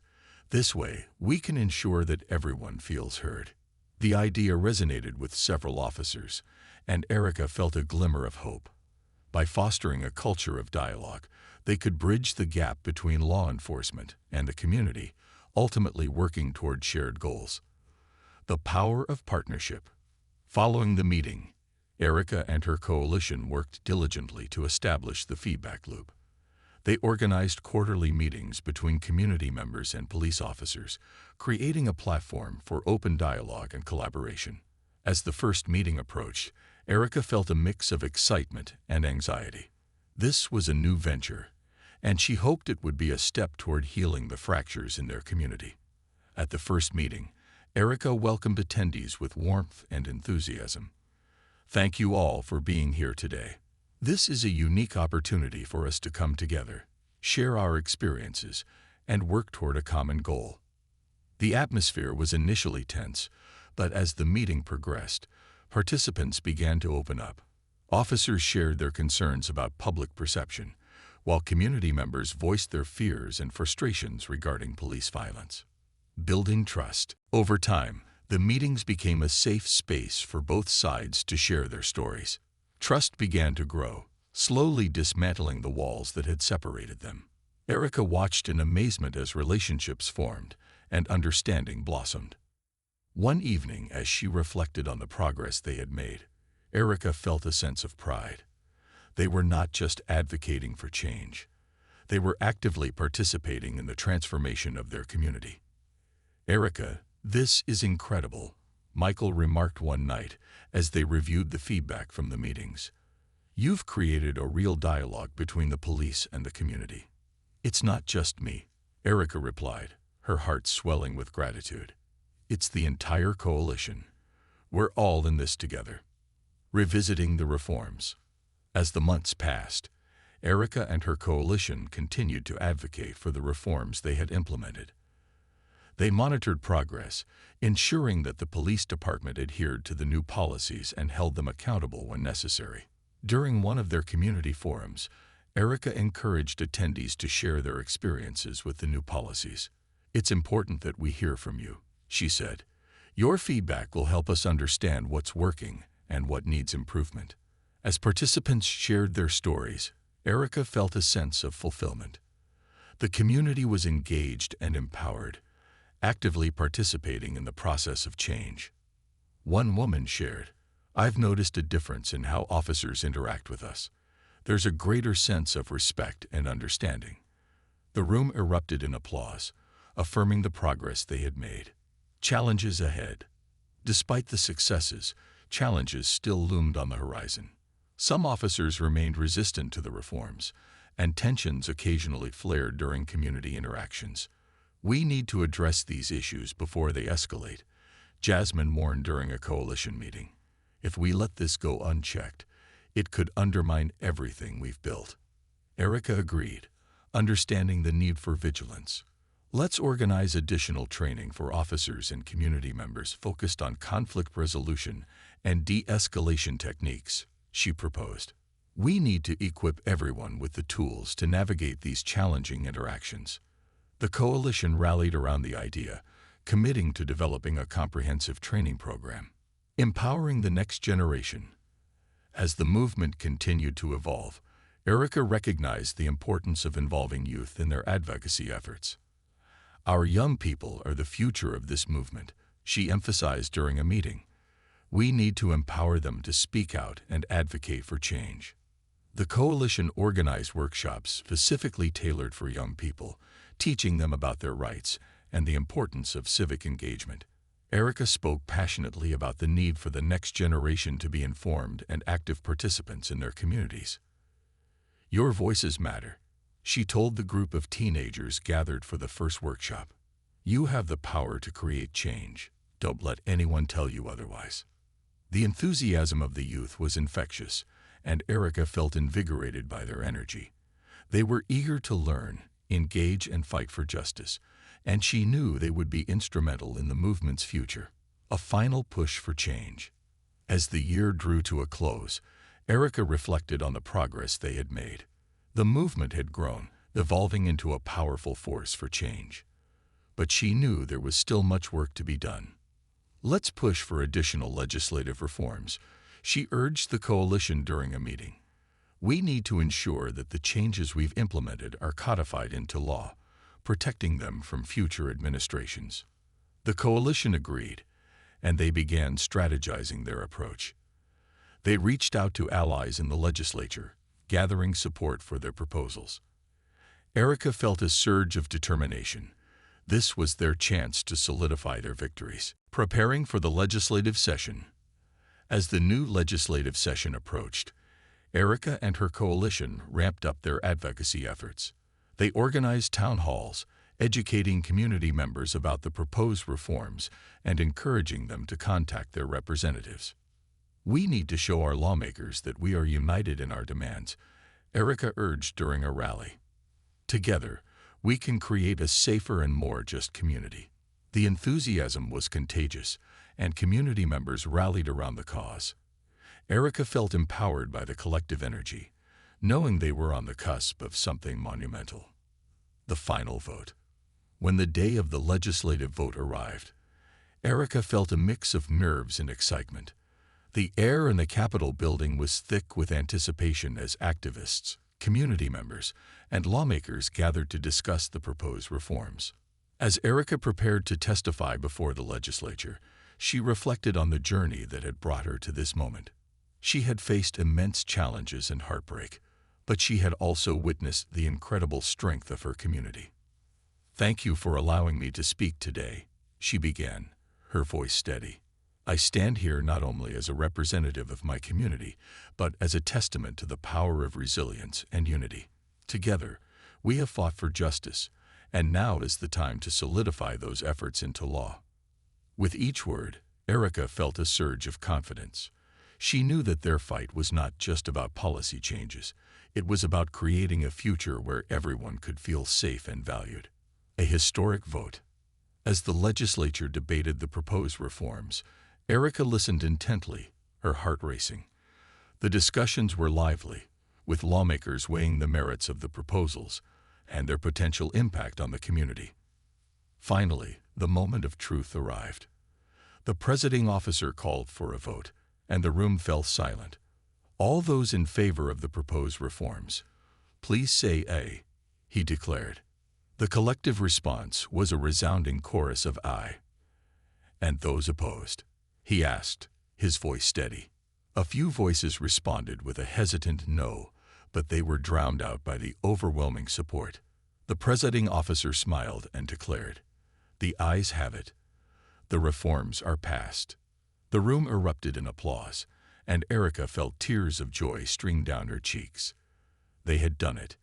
This way, we can ensure that everyone feels heard." The idea resonated with several officers, and Erica felt a glimmer of hope. By fostering a culture of dialogue, they could bridge the gap between law enforcement and the community, ultimately working toward shared goals. The power of partnership. Following the meeting, Erica and her coalition worked diligently to establish the feedback loop. They organized quarterly meetings between community members and police officers, creating a platform for open dialogue and collaboration. As the first meeting approached, Erica felt a mix of excitement and anxiety. This was a new venture, and she hoped it would be a step toward healing the fractures in their community. At the first meeting, Erica welcomed attendees with warmth and enthusiasm. "Thank you all for being here today. This is a unique opportunity for us to come together, share our experiences, and work toward a common goal." The atmosphere was initially tense, but as the meeting progressed, participants began to open up. Officers shared their concerns about public perception, while community members voiced their fears and frustrations regarding police violence. Building trust. Over time, the meetings became a safe space for both sides to share their stories. Trust began to grow, slowly dismantling the walls that had separated them. Erica watched in amazement as relationships formed and understanding blossomed. One evening, as she reflected on the progress they had made, Erica felt a sense of pride. They were not just advocating for change. They were actively participating in the transformation of their community. "Erica, this is incredible," Michael remarked one night as they reviewed the feedback from the meetings. "You've created a real dialogue between the police and the community." "It's not just me," Erica replied, her heart swelling with gratitude. "It's the entire coalition. We're all in this together." Revisiting the reforms. As the months passed, Erica and her coalition continued to advocate for the reforms they had implemented. They monitored progress, ensuring that the police department adhered to the new policies and held them accountable when necessary. During one of their community forums, Erica encouraged attendees to share their experiences with the new policies. "It's important that we hear from you," she said. "Your feedback will help us understand what's working and what needs improvement." As participants shared their stories, Erica felt a sense of fulfillment. The community was engaged and empowered, actively participating in the process of change. One woman shared, "I've noticed a difference in how officers interact with us. There's a greater sense of respect and understanding." The room erupted in applause, affirming the progress they had made. Challenges ahead. Despite the successes, challenges still loomed on the horizon. Some officers remained resistant to the reforms, and tensions occasionally flared during community interactions. "We need to address these issues before they escalate," Jasmine warned during a coalition meeting. "If we let this go unchecked, it could undermine everything we've built." Erica agreed, understanding the need for vigilance. "Let's organize additional training for officers and community members focused on conflict resolution and de-escalation techniques," she proposed. "We need to equip everyone with the tools to navigate these challenging interactions." The coalition rallied around the idea, committing to developing a comprehensive training program. Empowering the next generation. As the movement continued to evolve, Erica recognized the importance of involving youth in their advocacy efforts. "Our young people are the future of this movement," she emphasized during a meeting. "We need to empower them to speak out and advocate for change." The coalition organized workshops specifically tailored for young people, teaching them about their rights and the importance of civic engagement. Erica spoke passionately about the need for the next generation to be informed and active participants in their communities. "Your voices matter," she told the group of teenagers gathered for the first workshop. "You have the power to create change. Don't let anyone tell you otherwise." The enthusiasm of the youth was infectious, and Erica felt invigorated by their energy. They were eager to learn, engage, and fight for justice, and she knew they would be instrumental in the movement's future. A final push for change. As the year drew to a close, Erica reflected on the progress they had made. The movement had grown, evolving into a powerful force for change. But she knew there was still much work to be done. "Let's push for additional legislative reforms," she urged the coalition during a meeting. "We need to ensure that the changes we've implemented are codified into law, protecting them from future administrations." The coalition agreed, and they began strategizing their approach. They reached out to allies in the legislature, gathering support for their proposals. Erica felt a surge of determination. This was their chance to solidify their victories. Preparing for the legislative session. As the new legislative session approached, Erica and her coalition ramped up their advocacy efforts. They organized town halls, educating community members about the proposed reforms and encouraging them to contact their representatives. "We need to show our lawmakers that we are united in our demands," Erica urged during a rally. "Together, we can create a safer and more just community." The enthusiasm was contagious, and community members rallied around the cause. Erica felt empowered by the collective energy, knowing they were on the cusp of something monumental. The final vote. When the day of the legislative vote arrived, Erica felt a mix of nerves and excitement. The air in the Capitol building was thick with anticipation as activists, community members, and lawmakers gathered to discuss the proposed reforms. As Erica prepared to testify before the legislature, she reflected on the journey that had brought her to this moment. She had faced immense challenges and heartbreak, but she had also witnessed the incredible strength of her community. "Thank you for allowing me to speak today," she began, her voice steady. "I stand here not only as a representative of my community, but as a testament to the power of resilience and unity. Together, we have fought for justice, and now is the time to solidify those efforts into law." With each word, Erica felt a surge of confidence. She knew that their fight was not just about policy changes. It was about creating a future where everyone could feel safe and valued. A historic vote. As the legislature debated the proposed reforms, Erica listened intently, her heart racing. The discussions were lively, with lawmakers weighing the merits of the proposals and their potential impact on the community. Finally, the moment of truth arrived. The presiding officer called for a vote, and the room fell silent. "All those in favor of the proposed reforms, please say aye," he declared. The collective response was a resounding chorus of aye. "And those opposed?" he asked, his voice steady. A few voices responded with a hesitant no, but they were drowned out by the overwhelming support. The presiding officer smiled and declared, "The ayes have it. The reforms are passed." The room erupted in applause, and Erica felt tears of joy stream down her cheeks. They had done it.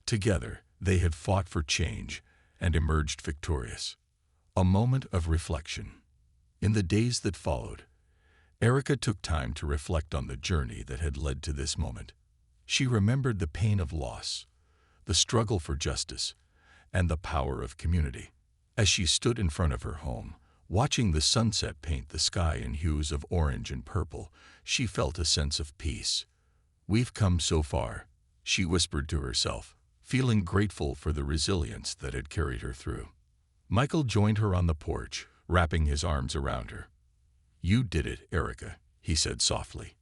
Together, they had fought for change and emerged victorious. A moment of reflection. In the days that followed, Erica took time to reflect on the journey that had led to this moment. She remembered the pain of loss, the struggle for justice, and the power of community. As she stood in front of her home, watching the sunset paint the sky in hues of orange and purple, she felt a sense of peace. "We've come so far," she whispered to herself, feeling grateful for the resilience that had carried her through. Michael joined her on the porch, wrapping his arms around her. "You did it, Erica," he said softly.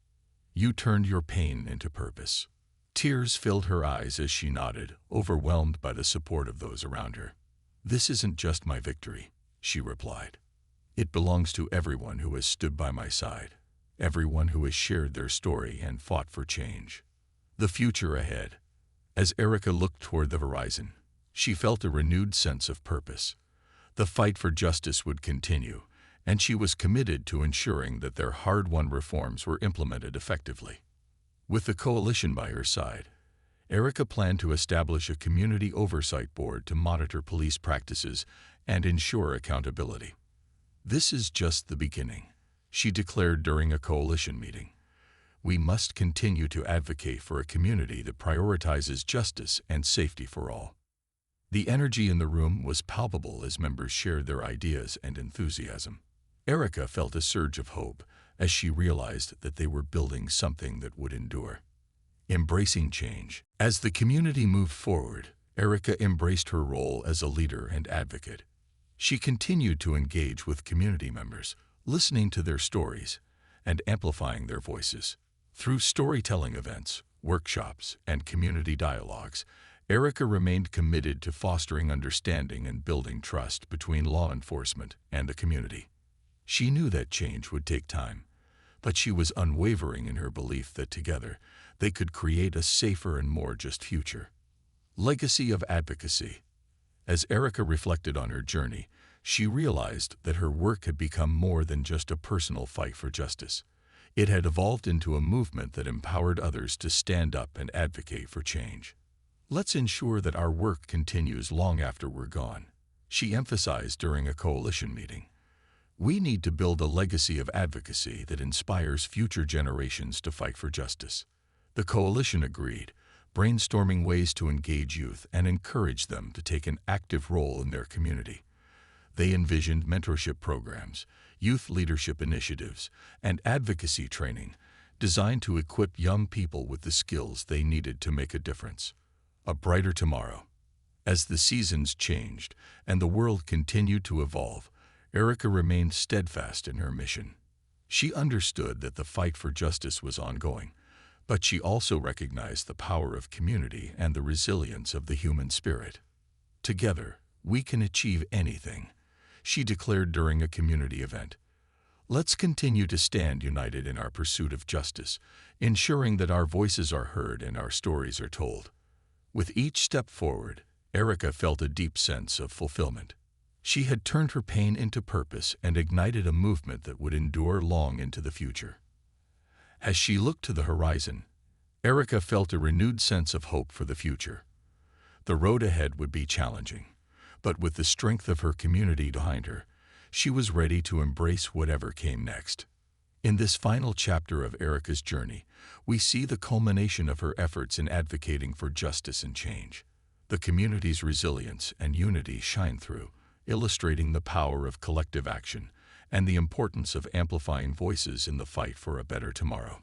"You turned your pain into purpose." Tears filled her eyes as she nodded, overwhelmed by the support of those around her. "This isn't just my victory," she replied. "It belongs to everyone who has stood by my side, everyone who has shared their story and fought for change." The future ahead. As Erica looked toward the horizon, she felt a renewed sense of purpose. The fight for justice would continue, and she was committed to ensuring that their hard-won reforms were implemented effectively. With the coalition by her side, Erica planned to establish a community oversight board to monitor police practices and ensure accountability. "This is just the beginning," she declared during a coalition meeting. "We must continue to advocate for a community that prioritizes justice and safety for all." The energy in the room was palpable as members shared their ideas and enthusiasm. Erica felt a surge of hope as she realized that they were building something that would endure. Embracing change. As the community moved forward, Erica embraced her role as a leader and advocate. She continued to engage with community members, listening to their stories and amplifying their voices. Through storytelling events, workshops, and community dialogues, Erica remained committed to fostering understanding and building trust between law enforcement and the community. She knew that change would take time, but she was unwavering in her belief that together they could create a safer and more just future. Legacy of advocacy. As Erica reflected on her journey, she realized that her work had become more than just a personal fight for justice. It had evolved into a movement that empowered others to stand up and advocate for change. "Let's ensure that our work continues long after we're gone," she emphasized during a coalition meeting. "We need to build a legacy of advocacy that inspires future generations to fight for justice." The coalition agreed, brainstorming ways to engage youth and encourage them to take an active role in their community. They envisioned mentorship programs, youth leadership initiatives, and advocacy training designed to equip young people with the skills they needed to make a difference. A brighter tomorrow. As the seasons changed and the world continued to evolve, Erica remained steadfast in her mission. She understood that the fight for justice was ongoing, but she also recognized the power of community and the resilience of the human spirit. Together, we can achieve anything, she declared during a community event. Let's continue to stand united in our pursuit of justice, ensuring that our voices are heard and our stories are told. With each step forward, Erica felt a deep sense of fulfillment. She had turned her pain into purpose and ignited a movement that would endure long into the future. As she looked to the horizon, Erica felt a renewed sense of hope for the future. The road ahead would be challenging, but with the strength of her community behind her, she was ready to embrace whatever came next. In this final chapter of Erica's journey, we see the culmination of her efforts in advocating for justice and change. The community's resilience and unity shine through, illustrating the power of collective action and the importance of amplifying voices in the fight for a better tomorrow.